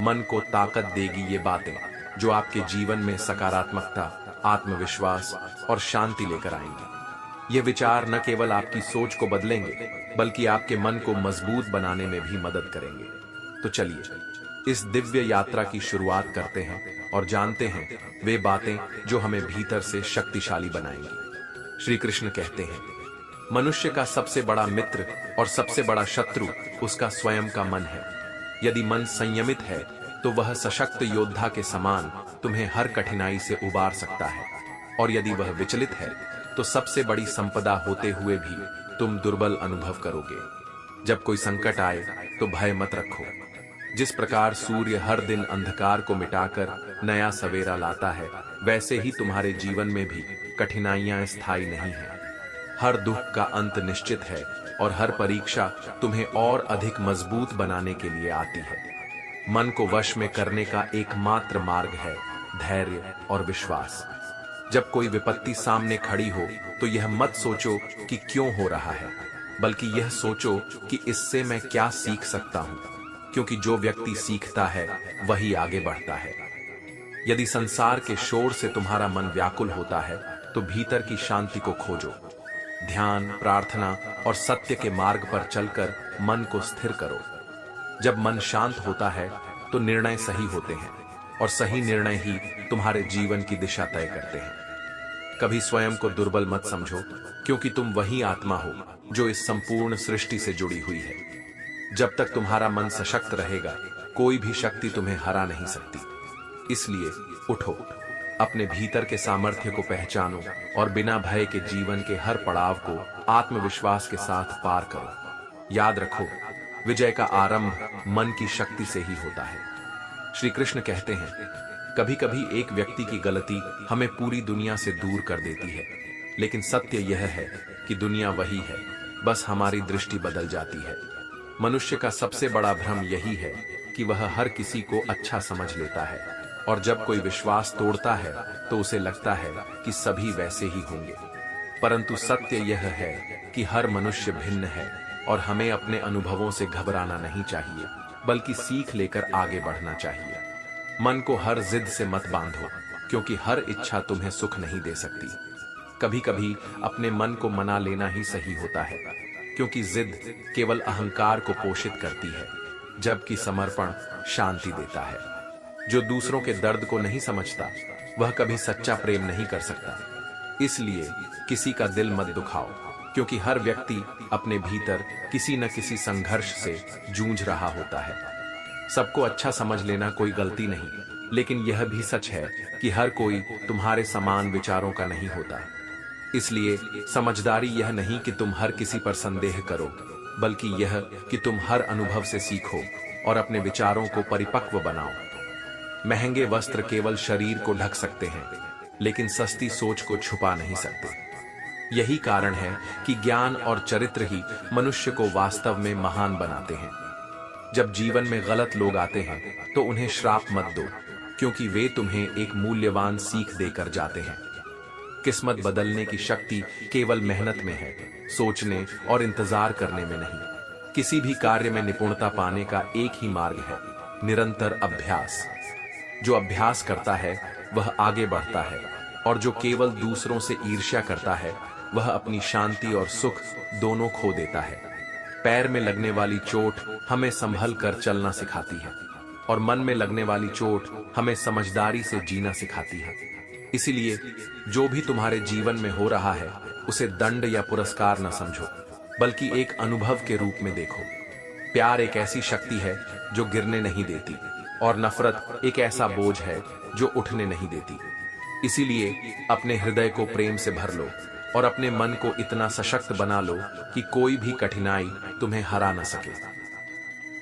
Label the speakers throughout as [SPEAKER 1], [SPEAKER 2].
[SPEAKER 1] मन को ताकत देगी ये बातें जो आपके जीवन में सकारात्मकता, आत्मविश्वास और शांति लेकर आएंगी। ये विचार न केवल आपकी सोच को बदलेंगे बल्कि आपके मन को मजबूत बनाने में भी मदद करेंगे। तो चलिए इस दिव्य यात्रा की शुरुआत करते हैं और जानते हैं वे बातें जो हमें भीतर से शक्तिशाली बनाएंगी। श्री कृष्ण कहते हैं, मनुष्य का सबसे बड़ा मित्र और सबसे बड़ा शत्रु उसका स्वयं का मन है। यदि मन संयमित है तो वह सशक्त योद्धा के समान तुम्हें हर कठिनाई से उबार सकता है, और यदि वह विचलित है तो सबसे बड़ी संपदा होते हुए भी तुम दुर्बल अनुभव करोगे। जब कोई संकट आए तो भय मत रखो। जिस प्रकार सूर्य हर दिन अंधकार को मिटाकर नया सवेरा लाता है, वैसे ही तुम्हारे जीवन में भी कठिनाइयां स्थायी नहीं हैं। हर दुख का अंत निश्चित है और हर परीक्षा तुम्हें और अधिक मजबूत बनाने के लिए आती है। मन को वश में करने का एकमात्र मार्ग है धैर्य और विश्वास। जब कोई विपत्ति सामने खड़ी हो तो यह मत सोचो कि क्यों हो रहा है, बल्कि यह सोचो कि इससे मैं क्या सीख सकता हूं, क्योंकि जो व्यक्ति सीखता है वही आगे बढ़ता है। यदि संसार के शोर से तुम्हारा मन व्याकुल होता है तो भीतर की शांति को खोजो। ध्यान, प्रार्थना और सत्य के मार्ग पर चलकर मन को स्थिर करो। जब मन शांत होता है तो निर्णय सही होते हैं, और सही निर्णय ही तुम्हारे जीवन की दिशा तय करते हैं। कभी स्वयं को दुर्बल मत समझो, क्योंकि तुम वही आत्मा हो जो इस संपूर्ण सृष्टि से जुड़ी हुई है। जब तक तुम्हारा मन सशक्त रहेगा, कोई भी शक्ति तुम्हें हरा नहीं सकती। इसलिए उठो, अपने भीतर के सामर्थ्य को पहचानो और बिना भय के जीवन के हर पड़ाव को आत्मविश्वास के साथ पार करो। याद रखो, विजय का आरंभ मन की शक्ति से ही होता है। श्री कृष्ण कहते हैं, कभी कभी एक व्यक्ति की गलती हमें पूरी दुनिया से दूर कर देती है, लेकिन सत्य यह है कि दुनिया वही है, बस हमारी दृष्टि बदल जाती है। मनुष्य का सबसे बड़ा भ्रम यही है कि वह हर किसी को अच्छा समझ लेता है, और जब कोई विश्वास तोड़ता है तो उसे लगता है कि सभी वैसे ही होंगे। परंतु सत्य यह है कि हर मनुष्य भिन्न है, और हमें अपने अनुभवों से घबराना नहीं चाहिए, बल्कि सीख लेकर आगे बढ़ना चाहिए। मन को हर जिद से मत बांधो, क्योंकि हर इच्छा तुम्हें सुख नहीं दे सकती। कभी कभी अपने मन को मना लेना ही सही होता है, क्योंकि जिद केवल अहंकार को पोषित करती है, जबकि समर्पण शांति देता है। जो दूसरों के दर्द को नहीं समझता वह कभी सच्चा प्रेम नहीं कर सकता। इसलिए किसी का दिल मत दुखाओ, क्योंकि हर व्यक्ति अपने भीतर किसी न किसी संघर्ष से जूझ रहा होता है। सबको अच्छा समझ लेना कोई गलती नहीं, लेकिन यह भी सच है कि हर कोई तुम्हारे समान विचारों का नहीं होता। इसलिए समझदारी यह नहीं कि तुम हर किसी पर संदेह करो, बल्कि यह कि तुम हर अनुभव से सीखो और अपने विचारों को परिपक्व बनाओ। महंगे वस्त्र केवल शरीर को ढक सकते हैं, लेकिन सस्ती सोच को छुपा नहीं सकते। यही कारण है कि ज्ञान और चरित्र ही मनुष्य को वास्तव में महान बनाते हैं। जब जीवन में गलत लोग आते हैं तो उन्हें श्राप मत दो, क्योंकि वे तुम्हें एक मूल्यवान सीख देकर जाते हैं। किस्मत बदलने की शक्ति केवल मेहनत में है, सोचने और इंतजार करने में नहीं। किसी भी कार्य में निपुणता पाने का एक ही मार्ग है, निरंतर अभ्यास। जो अभ्यास करता है वह आगे बढ़ता है, और जो केवल दूसरों से ईर्ष्या करता है वह अपनी शांति और सुख दोनों खो देता है। पैर में लगने वाली चोट हमें संभल कर चलना सिखाती है, और मन में लगने वाली चोट हमें समझदारी से जीना सिखाती है। इसीलिए जो भी तुम्हारे जीवन में हो रहा है उसे दंड या पुरस्कार न समझो, बल्कि एक अनुभव के रूप में देखो। प्यार एक ऐसी शक्ति है जो गिरने नहीं देती, और नफरत एक ऐसा बोझ है जो उठने नहीं देती। इसीलिए अपने हृदय को प्रेम से भर लो और अपने मन को इतना सशक्त बना लो कि कोई भी कठिनाई तुम्हें हरा न सके।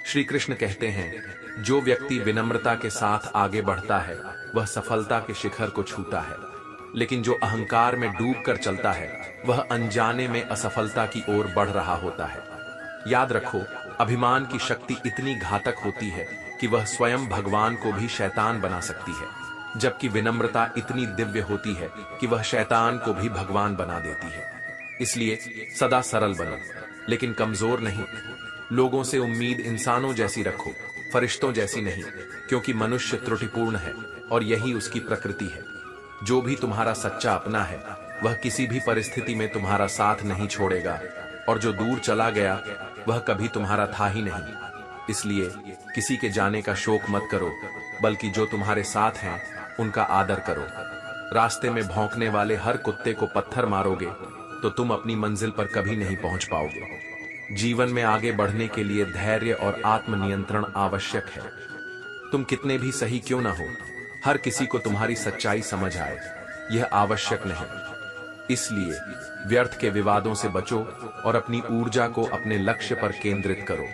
[SPEAKER 1] श्री कृष्ण कहते हैं, जो व्यक्ति विनम्रता के साथ आगे बढ़ता है वह सफलता के शिखर को छूता है, लेकिन जो अहंकार में डूबकर चलता है वह अनजाने में असफलता की ओर बढ़ रहा होता है। याद रखो, अभिमान की शक्ति इतनी घातक होती है कि वह स्वयं भगवान को भी शैतान बना सकती है, जबकि विनम्रता इतनी दिव्य होती है कि वह शैतान को भी भगवान बना देती है। इसलिए सदा सरल बनो, लेकिन कमजोर नहीं। लोगों से उम्मीद इंसानों जैसी रखो, फरिश्तों जैसी नहीं, क्योंकि मनुष्य त्रुटिपूर्ण है और यही उसकी प्रकृति है। जो भी तुम्हारा सच्चा अपना है वह किसी भी परिस्थिति में तुम्हारा साथ नहीं छोड़ेगा, और जो दूर चला गया वह कभी तुम्हारा था ही नहीं। इसलिए किसी के जाने का शोक मत करो, बल्कि जो तुम्हारे साथ हैं उनका आदर करो। रास्ते में भौंकने वाले हर कुत्ते को पत्थर मारोगे तो तुम अपनी मंजिल पर कभी नहीं पहुंच पाओगे। जीवन में आगे बढ़ने के लिए धैर्य और आत्मनियंत्रण आवश्यक है। तुम कितने भी सही क्यों ना हो, हर किसी को तुम्हारी सच्चाई समझ आए, यह आवश्यक नहीं। इसलिए व्यर्थ के विवादों से बचो और अपनी ऊर्जा को अपने लक्ष्य पर केंद्रित करो।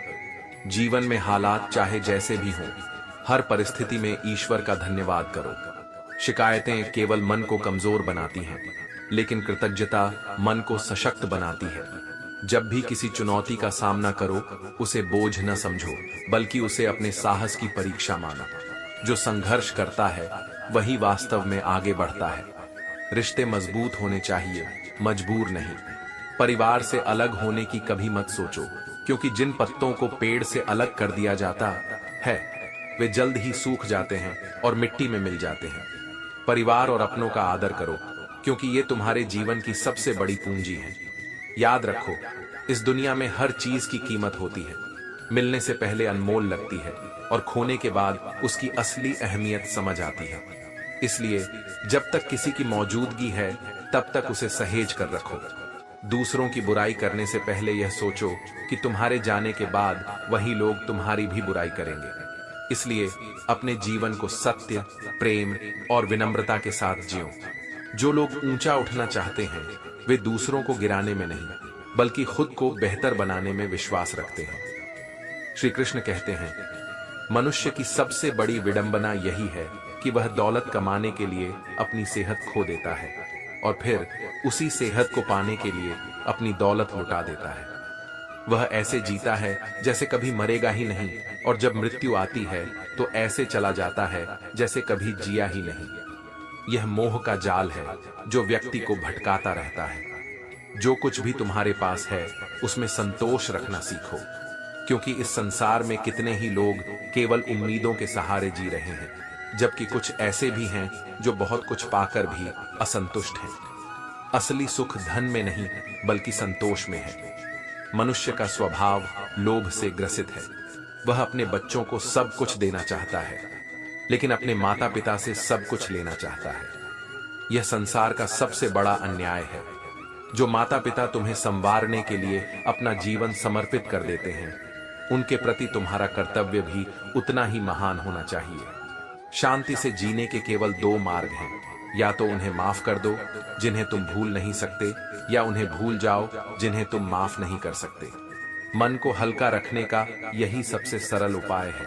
[SPEAKER 1] जीवन में हालात चाहे जैसे भी हों, हर परिस्थिति में ईश्वर का धन्यवाद करो। शिकायतें केवल मन को कमजोर बनाती हैं, लेकिन कृतज्ञता मन को सशक्त बनाती है। जब भी किसी चुनौती का सामना करो, उसे बोझ न समझो, बल्कि उसे अपने साहस की परीक्षा मानो। जो संघर्ष करता है वही वास्तव में आगे बढ़ता है। रिश्ते मजबूत होने चाहिए, मजबूर नहीं। परिवार से अलग होने की कभी मत सोचो, क्योंकि जिन पत्तों को पेड़ से अलग कर दिया जाता है वे जल्द ही सूख जाते हैं और मिट्टी में मिल जाते हैं। परिवार और अपनों का आदर करो, क्योंकि ये तुम्हारे जीवन की सबसे बड़ी पूंजी है। याद रखो, इस दुनिया में हर चीज की कीमत होती है। मिलने से पहले अनमोल लगती है और खोने के बाद उसकी असली अहमियत समझ आती है। इसलिए जब तक किसी की मौजूदगी है तब तक उसे सहेज कर रखो। दूसरों की बुराई करने से पहले यह सोचो कि तुम्हारे जाने के बाद वही लोग तुम्हारी भी बुराई करेंगे। इसलिए अपने जीवन को सत्य, प्रेम और विनम्रता के साथ जियो। जो लोग ऊंचा उठना चाहते हैं वे दूसरों को गिराने में नहीं, बल्कि खुद को बेहतर बनाने में विश्वास रखते हैं। श्री कृष्ण कहते हैं, मनुष्य की सबसे बड़ी विडंबना यही है कि वह दौलत कमाने के लिए अपनी सेहत खो देता है और फिर उसी सेहत को पाने के लिए अपनी दौलत लुटा देता है। वह ऐसे जीता है जैसे कभी मरेगा ही नहीं, और जब मृत्यु आती है तो ऐसे चला जाता है जैसे कभी जिया ही नहीं। यह मोह का जाल है जो व्यक्ति को भटकाता रहता है। जो कुछ भी तुम्हारे पास है उसमें संतोष रखना सीखो, क्योंकि इस संसार में कितने ही लोग केवल उम्मीदों के सहारे जी रहे हैं, जबकि कुछ ऐसे भी हैं जो बहुत कुछ पाकर भी असंतुष्ट हैं। असली सुख धन में नहीं बल्कि संतोष में है। मनुष्य का स्वभाव लोभ से ग्रसित है। वह अपने बच्चों को सब कुछ देना चाहता है, लेकिन अपने माता पिता से सब कुछ लेना चाहता है। यह संसार का सबसे बड़ा अन्याय है। जो माता पिता तुम्हें संवारने के लिए अपना जीवन समर्पित कर देते हैं, उनके प्रति तुम्हारा कर्तव्य भी उतना ही महान होना चाहिए। शांति से जीने के केवल दो मार्ग हैं, या तो उन्हें माफ कर दो जिन्हें तुम भूल नहीं सकते, या उन्हें भूल जाओ जिन्हें तुम माफ नहीं कर सकते। मन को हल्का रखने का यही सबसे सरल उपाय है।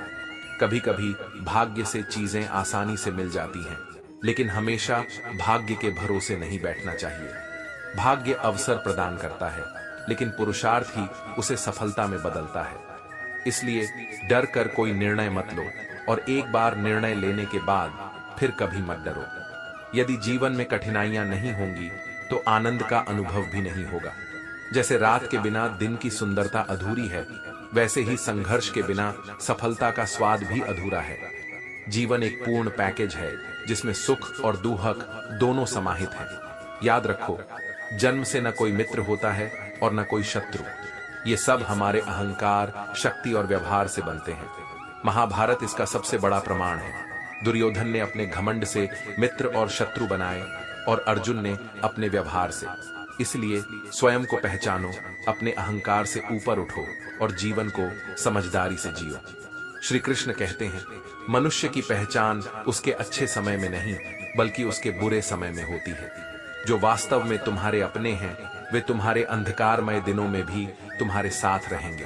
[SPEAKER 1] कभी कभी भाग्य से चीजें आसानी से मिल जाती हैं, लेकिन हमेशा भाग्य के भरोसे नहीं बैठना चाहिए। भाग्य अवसर प्रदान करता है, लेकिन पुरुषार्थ ही उसे सफलता में बदलता है। इसलिए डर कर कोई निर्णय मत लो, और एक बार निर्णय लेने के बाद फिर कभी मत डरो। यदि जीवन में कठिनाइयां नहीं होंगी तो आनंद का अनुभव भी नहीं होगा। जैसे रात के बिना दिन की सुंदरता अधूरी है, वैसे ही संघर्ष के बिना सफलता का स्वाद भी अधूरा है। जीवन एक पूर्ण पैकेज है जिसमें सुख और दुख दोनों समाहित हैं। याद रखो, जन्म से न कोई मित्र होता है और न कोई शत्रु। ये सब हमारे अहंकार, शक्ति और व्यवहार से बनते हैं। महाभारत इसका सबसे बड़ा प्रमाण है। दुर्योधन ने अपने घमंड से मित्र और शत्रु बनाए, और अर्जुन ने अपने व्यवहार से। इसलिए स्वयं को पहचानो, अपने अहंकार से ऊपर उठो और जीवन को समझदारी से जियो। श्री कृष्ण कहते हैं, मनुष्य की पहचान उसके अच्छे समय में नहीं बल्कि उसके बुरे समय में होती है। जो वास्तव में तुम्हारे अपने हैं वे तुम्हारे अंधकारमय दिनों में भी तुम्हारे साथ रहेंगे,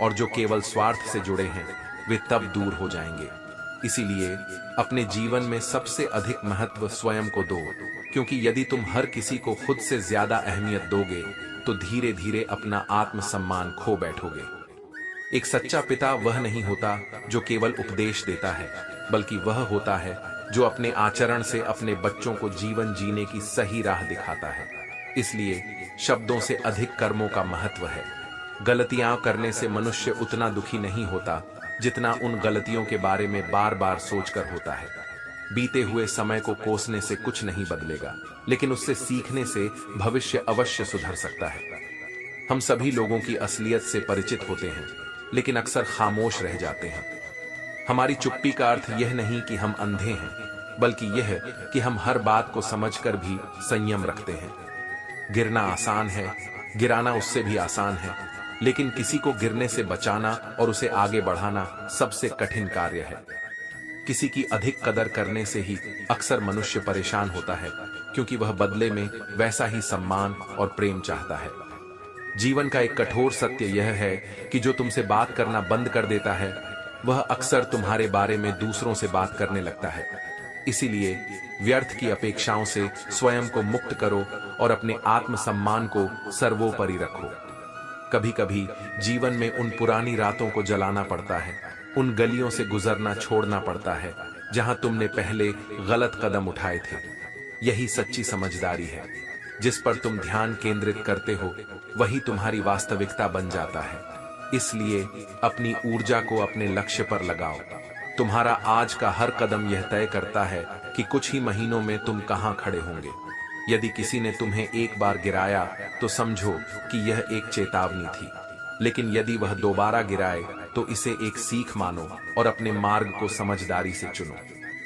[SPEAKER 1] और जो केवल स्वार्थ से जुड़े हैं वे तब दूर हो जाएंगे। इसीलिए अपने जीवन में सबसे अधिक महत्व स्वयं को दो, क्योंकि यदि तुम हर किसी को खुद से ज्यादा अहमियत दोगे तो धीरे धीरे अपना आत्मसम्मान खो बैठोगे। एक सच्चा पिता वह नहीं होता जो केवल उपदेश देता है, बल्कि वह होता है जो अपने आचरण से अपने बच्चों को जीवन जीने की सही राह दिखाता है। इसलिए शब्दों से अधिक कर्मों का महत्व है। गलतियां करने से मनुष्य उतना दुखी नहीं होता, जितना उन गलतियों के बारे में बार बार सोचकर होता है। बीते हुए समय को कोसने से कुछ नहीं बदलेगा, लेकिन उससे सीखने से भविष्य अवश्य सुधर सकता है। हम सभी लोगों की असलियत से परिचित होते हैं, लेकिन अक्सर खामोश रह जाते हैं। हमारी चुप्पी का अर्थ यह नहीं कि हम अंधे हैं, बल्कि यह कि हम हर बात को समझकर भी संयम रखते हैं। गिरना आसान है, गिराना उससे भी आसान है, लेकिन किसी को गिरने से बचाना और उसे आगे बढ़ाना सबसे कठिन कार्य है। किसी की अधिक कदर करने से ही अक्सर मनुष्य परेशान होता है, क्योंकि वह बदले में वैसा ही सम्मान और प्रेम चाहता है। जीवन का एक कठोर सत्य यह है कि जो तुमसे बात करना बंद कर देता है, वह अक्सर तुम्हारे बारे में दूसरों से बात करने लगता है। इसीलिए व्यर्थ की अपेक्षाओं से स्वयं को मुक्त करो और अपने आत्मसम्मान को सर्वोपरि रखो। कभी कभी जीवन में उन पुरानी रातों को जलाना पड़ता है, उन गलियों से गुजरना छोड़ना पड़ता है जहां तुमने पहले गलत कदम उठाए थे। यही सच्ची समझदारी है। जिस पर तुम ध्यान केंद्रित करते हो, वही तुम्हारी वास्तविकता बन जाता है। इसलिए अपनी ऊर्जा को अपने लक्ष्य पर लगाओ। तुम्हारा आज का हर कदम यह तय करता है कि कुछ ही महीनों में तुम कहां खड़े होंगे। यदि किसी ने तुम्हें एक बार गिराया तो समझो कि यह एक चेतावनी थी, लेकिन यदि वह दोबारा गिराए तो इसे एक सीख मानो और अपने मार्ग को समझदारी से चुनो।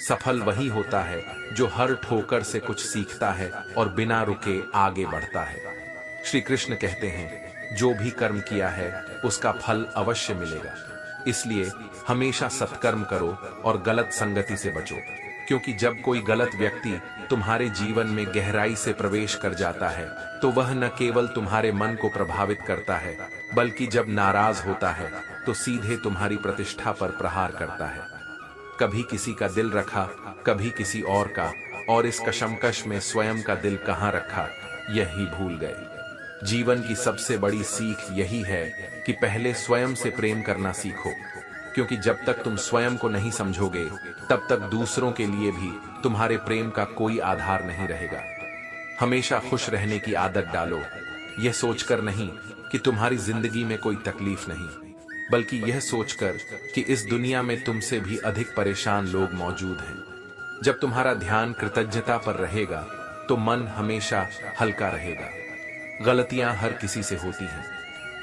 [SPEAKER 1] सफल वही होता है जो हर ठोकर से कुछ सीखता है और बिना रुके आगे बढ़ता है। श्री कृष्ण कहते हैं, जो भी कर्म किया है उसका फल अवश्य मिलेगा। इसलिए हमेशा सत्कर्म करो और गलत संगति से बचो, क्योंकि जब कोई गलत व्यक्ति तुम्हारे जीवन में गहराई से प्रवेश कर जाता है तो वह न केवल तुम्हारे मन को प्रभावित करता है, बल्कि जब नाराज होता है तो सीधे तुम्हारी प्रतिष्ठा पर प्रहार करता है। कभी किसी का दिल रखा, कभी किसी और का, और इस कशमकश में स्वयं का दिल कहाँ रखा यही भूल गए। जीवन की सबसे बड़ी सीख यही है कि पहले स्वयं से प्रेम करना सीखो, क्योंकि जब तक तुम स्वयं को नहीं समझोगे तब तक दूसरों के लिए भी तुम्हारे प्रेम का कोई आधार नहीं रहेगा। हमेशा खुश रहने की आदत डालो, यह सोचकर नहीं कि तुम्हारी जिंदगी में कोई तकलीफ नहीं, बल्कि यह सोचकर कि इस दुनिया में तुमसे भी अधिक परेशान लोग मौजूद हैं। जब तुम्हारा ध्यान कृतज्ञता पर रहेगा तो मन हमेशा हल्का रहेगा। गलतियां हर किसी से होती हैं,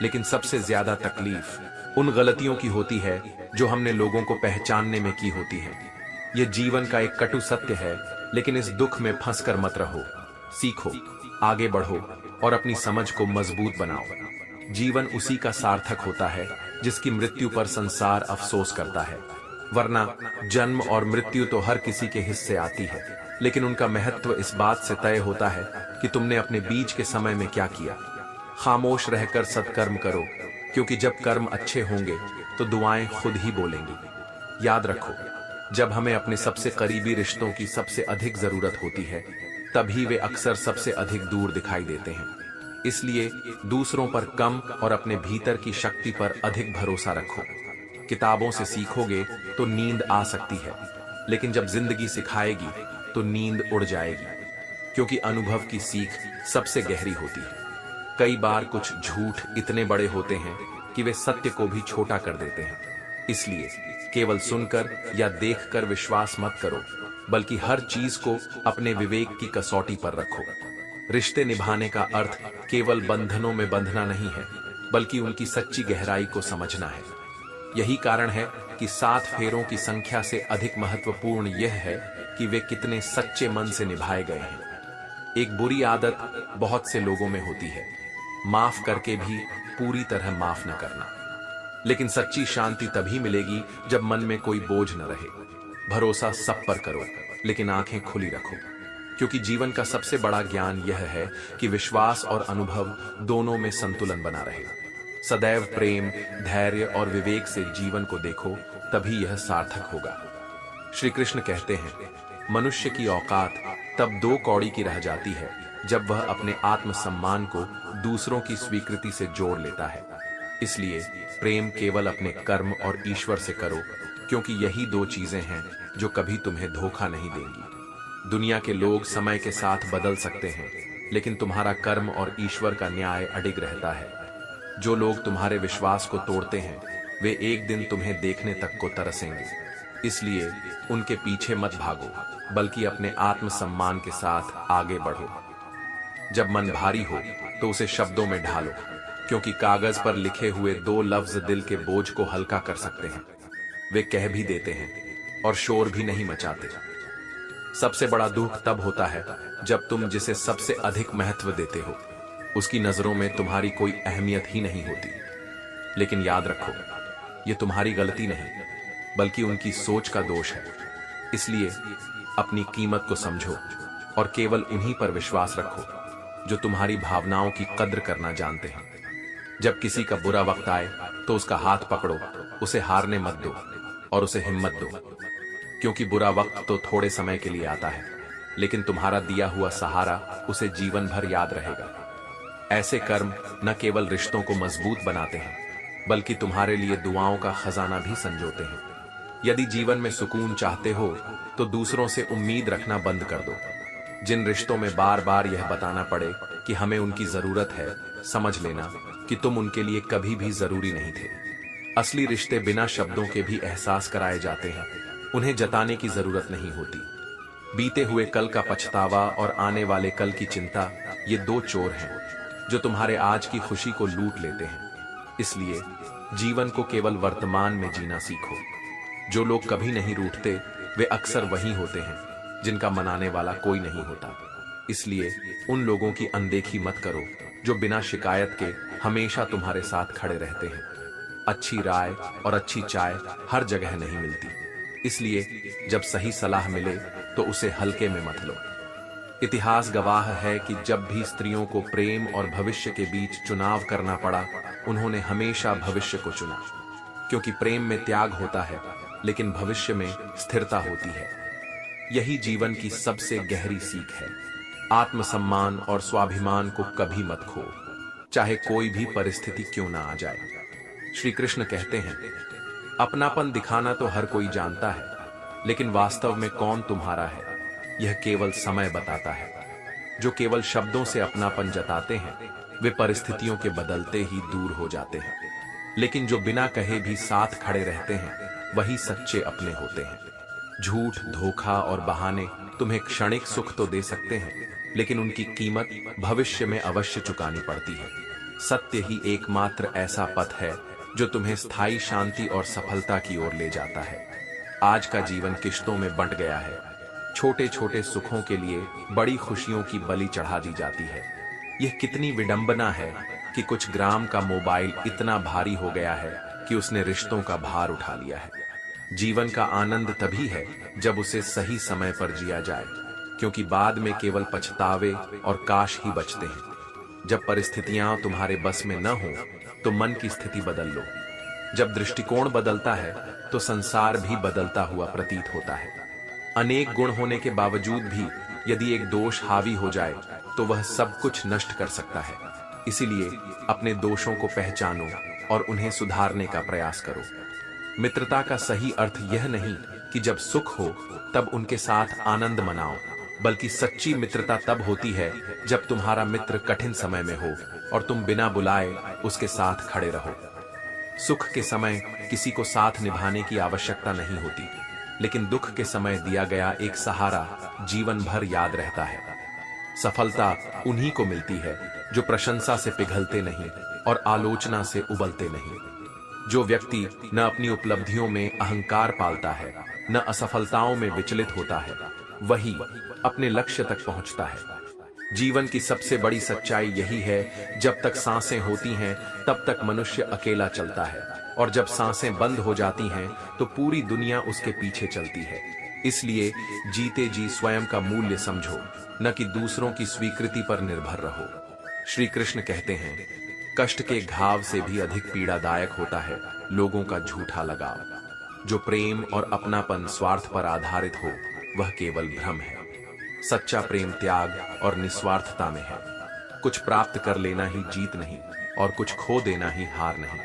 [SPEAKER 1] लेकिन सबसे ज्यादा तकलीफ उन गलतियों की होती है जो हमने लोगों को पहचानने में की होती है। यह जीवन का एक कटु सत्य है, लेकिन इस दुख में फंसकर मत रहो। सीखो, आगे बढ़ो और अपनी समझ को मजबूत बनाओ। जीवन उसी का सार्थक होता है जिसकी मृत्यु पर संसार अफसोस करता है, वरना जन्म और मृत्यु तो हर किसी के हिस्से आती है, लेकिन उनका महत्व इस बात से तय होता है कि तुमने अपने बीच के समय में क्या किया। खामोश रहकर सत्कर्म करो, क्योंकि जब कर्म अच्छे होंगे तो दुआएं खुद ही बोलेंगी। याद रखो, जब हमें अपने सबसे करीबी रिश्तों की सबसे अधिक जरूरत होती है, तभी वे अक्सर सबसे अधिक दूर दिखाई देते हैं। इसलिए दूसरों पर कम और अपने भीतर की शक्ति पर अधिक भरोसा रखो। किताबों से सीखोगे तो नींद आ सकती है, लेकिन जब जिंदगी सिखाएगी तो नींद उड़ जाएगी, क्योंकि अनुभव की सीख सबसे गहरी होती है। कई बार कुछ झूठ इतने बड़े होते हैं कि वे सत्य को भी छोटा कर देते हैं। इसलिए केवल सुनकर या देखकर विश्वास मत करो, बल्कि हर चीज को अपने विवेक की कसौटी पर रखो। रिश्ते निभाने का अर्थ केवल बंधनों में बंधना नहीं है, बल्कि उनकी सच्ची गहराई को समझना है। यही कारण है कि 7 फेरों की संख्या से अधिक महत्वपूर्ण यह है कि वे कितने सच्चे मन से निभाए गए हैं। एक बुरी आदत बहुत से लोगों में होती है, माफ करके भी पूरी तरह माफ न करना। लेकिन सच्ची शांति तभी मिलेगी जब मन में कोई बोझ न रहे। भरोसा सब पर करो, लेकिन आंखें खुली रखो, क्योंकि जीवन का सबसे बड़ा ज्ञान यह है कि विश्वास और अनुभव दोनों में संतुलन बना रहे। सदैव प्रेम, धैर्य और विवेक से जीवन को देखो, तभी यह सार्थक होगा। श्री कृष्ण कहते हैं, मनुष्य की औकात तब 2 कौड़ी की रह जाती है जब वह अपने आत्मसम्मान को दूसरों की स्वीकृति से जोड़ लेता है। इसलिए प्रेम केवल अपने कर्म और ईश्वर से करो, क्योंकि यही 2 चीजें हैं जो कभी तुम्हें धोखा नहीं देंगी। दुनिया के लोग समय के साथ बदल सकते हैं, लेकिन तुम्हारा कर्म और ईश्वर का न्याय अडिग रहता है। जो लोग तुम्हारे विश्वास को तोड़ते हैं, वे एक दिन तुम्हें देखने तक को तरसेंगे। इसलिए उनके पीछे मत भागो, बल्कि अपने आत्मसम्मान के साथ आगे बढ़ो। जब मन भारी हो तो उसे शब्दों में ढालो, क्योंकि कागज पर लिखे हुए 2 लफ्ज दिल के बोझ को हल्का कर सकते हैं। वे कह भी देते हैं और शोर भी नहीं मचाते। सबसे बड़ा दुख तब होता है जब तुम जिसे सबसे अधिक महत्व देते हो उसकी नजरों में तुम्हारी कोई अहमियत ही नहीं होती। लेकिन याद रखो, ये तुम्हारी गलती नहीं, बल्कि उनकी सोच का दोष है। इसलिए अपनी कीमत को समझो और केवल उन्हीं पर विश्वास रखो जो तुम्हारी भावनाओं की कद्र करना जानते हैं। जब किसी का बुरा वक्त आए तो उसका हाथ पकड़ो, उसे हारने मत दो और उसे हिम्मत दो, क्योंकि बुरा वक्त तो थोड़े समय के लिए आता है, लेकिन तुम्हारा दिया हुआ सहारा उसे जीवन भर याद रहेगा। ऐसे कर्म न केवल रिश्तों को मजबूत बनाते हैं, बल्कि तुम्हारे लिए दुआओं का खजाना भी संजोते हैं। यदि जीवन में सुकून चाहते हो तो दूसरों से उम्मीद रखना बंद कर दो। जिन रिश्तों में बार बार यह बताना पड़े कि हमें उनकी जरूरत है, समझ लेना कि तुम उनके लिए कभी भी जरूरी नहीं थे। असली रिश्ते बिना शब्दों के भी एहसास कराए जाते हैं, उन्हें जताने की जरूरत नहीं होती। बीते हुए कल का पछतावा और आने वाले कल की चिंता, ये 2 चोर हैं जो तुम्हारे आज की खुशी को लूट लेते हैं। इसलिए जीवन को केवल वर्तमान में जीना सीखो। जो लोग कभी नहीं रूठते वे अक्सर वही होते हैं जिनका मनाने वाला कोई नहीं होता। इसलिए उन लोगों की अनदेखी मत करो जो बिना शिकायत के हमेशा तुम्हारे साथ खड़े रहते हैं। अच्छी राय और अच्छी चाय हर जगह नहीं मिलती, इसलिए जब सही सलाह मिले तो उसे हल्के में मत लो। इतिहास गवाह है कि जब भी स्त्रियों को प्रेम और भविष्य के बीच चुनाव करना पड़ा, उन्होंने हमेशा भविष्य को चुना, क्योंकि प्रेम में त्याग होता है लेकिन भविष्य में स्थिरता होती है। यही जीवन की सबसे गहरी सीख है। आत्मसम्मान और स्वाभिमान को कभी मत खो, चाहे कोई भी परिस्थिति क्यों ना आ जाए। श्री कृष्ण कहते हैं, अपनापन दिखाना तो हर कोई जानता है, लेकिन वास्तव में कौन तुम्हारा है यह केवल समय बताता है। जो केवल शब्दों से अपनापन जताते हैं वे परिस्थितियों के बदलते ही दूर हो जाते हैं, लेकिन जो बिना कहे भी साथ खड़े रहते हैं वही सच्चे अपने होते हैं। झूठ, धोखा और बहाने तुम्हें क्षणिक सुख तो दे सकते हैं, लेकिन उनकी कीमत भविष्य में अवश्य चुकानी पड़ती है। सत्य ही एकमात्र ऐसा पथ है जो तुम्हें स्थायी शांति और सफलता की ओर ले जाता है। आज का जीवन किश्तों में बंट गया है। छोटे छोटे सुखों के लिए बड़ी खुशियों की बलि चढ़ा दी जाती है। यह कितनी विडंबना है कि कुछ ग्राम का मोबाइल इतना भारी हो गया है कि उसने रिश्तों का भार उठा लिया है। जीवन का आनंद तभी है जब उसे सही समय पर जिया जाए, क्योंकि बाद में केवल पछतावे और काश ही बचते हैं। जब परिस्थितियां तुम्हारे बस में न हो तो मन की स्थिति बदल लो। जब दृष्टिकोण बदलता है तो संसार भी बदलता हुआ प्रतीत होता है। अनेक गुण होने के बावजूद भी यदि एक दोष हावी हो जाए तो वह सब कुछ नष्ट कर सकता है। इसीलिए अपने दोषों को पहचानो और उन्हें सुधारने का प्रयास करो। मित्रता का सही अर्थ यह नहीं कि जब सुख हो तब उनके साथ आनंद मनाओ, बल्कि सच्ची मित्रता तब होती है जब तुम्हारा मित्र कठिन समय में हो और तुम बिना बुलाए उसके साथ खड़े रहो। सुख के समय किसी को साथ निभाने की आवश्यकता नहीं होती, लेकिन दुख के समय दिया गया एक सहारा जीवन भर याद रहता है। सफलता उन्हीं को मिलती है जो प्रशंसा से पिघलते नहीं और आलोचना से उबलते नहीं। जो व्यक्ति न अपनी उपलब्धियों में अहंकार पालता है, न असफलताओं में विचलित होता है, वही अपने लक्ष्य तक पहुंचता है। जीवन की सबसे बड़ी सच्चाई यही है, जब तक सांसें होती हैं तब तक मनुष्य अकेला चलता है, और जब सांसें बंद हो जाती हैं तो पूरी दुनिया उसके पीछे चलती है। इसलिए जीते जी स्वयं का मूल्य समझो, न कि दूसरों की स्वीकृति पर निर्भर रहो। श्री कृष्ण कहते हैं, कष्ट के घाव से भी अधिक पीड़ादायक होता है लोगों का झूठा लगाव। जो प्रेम और अपनापन स्वार्थ पर आधारित हो वह केवल भ्रम है। सच्चा प्रेम त्याग और निस्वार्थता में है। कुछ प्राप्त कर लेना ही जीत नहीं और कुछ खो देना ही हार नहीं।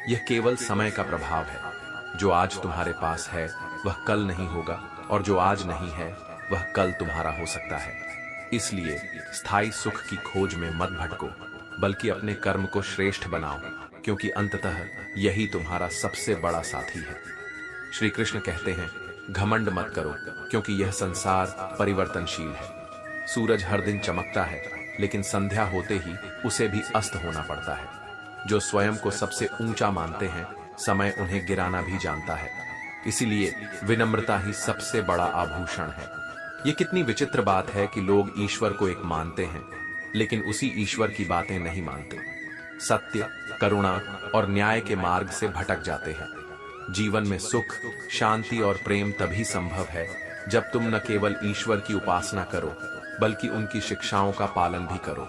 [SPEAKER 1] यह केवल समय का प्रभाव है। जो आज तुम्हारे पास है वह कल नहीं होगा, और जो आज नहीं है वह कल तुम्हारा हो सकता है। इसलिए स्थायी सुख की खोज में मत भटको, बल्कि अपने कर्म को श्रेष्ठ बनाओ, क्योंकि अंततः यही तुम्हारा सबसे बड़ा साथी है। श्री कृष्ण कहते हैं, घमंड मत करो, क्योंकि यह संसार परिवर्तनशील है। सूरज हर दिन चमकता है, लेकिन संध्या होते ही उसे भी अस्त होना पड़ता है। जो स्वयं को सबसे ऊंचा मानते हैं, समय उन्हें गिराना भी जानता है। इसीलिए विनम्रता ही सबसे बड़ा आभूषण है। ये कितनी विचित्र बात है कि लोग ईश्वर को एक मानते हैं, लेकिन उसी ईश्वर की बातें नहीं मानते। सत्य, करुणा और न्याय के मार्ग से भटक जाते हैं। जीवन में सुख, शांति और प्रेम तभी संभव है जब तुम न केवल ईश्वर की उपासना करो, बल्कि उनकी शिक्षाओं का पालन भी करो।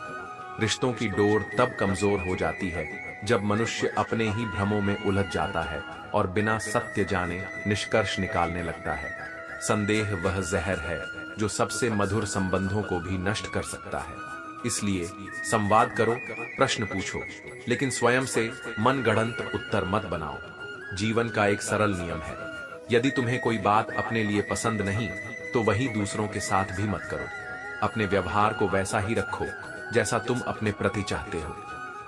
[SPEAKER 1] रिश्तों की डोर तब कमजोर हो जाती है जब मनुष्य अपने ही भ्रमों में उलझ जाता है और बिना सत्य जाने निष्कर्ष निकालने लगता है। संदेह वह जहर है जो सबसे मधुर संबंधों को भी नष्ट कर सकता है। इसलिए संवाद करो, प्रश्न पूछो, लेकिन स्वयं से मनगढ़ंत उत्तर मत बनाओ। जीवन का एक सरल नियम है, यदि तुम्हें कोई बात अपने लिए पसंद नहीं, तो वही दूसरों के साथ भी मत करो। अपने व्यवहार को वैसा ही रखो जैसा तुम अपने प्रति चाहते हो।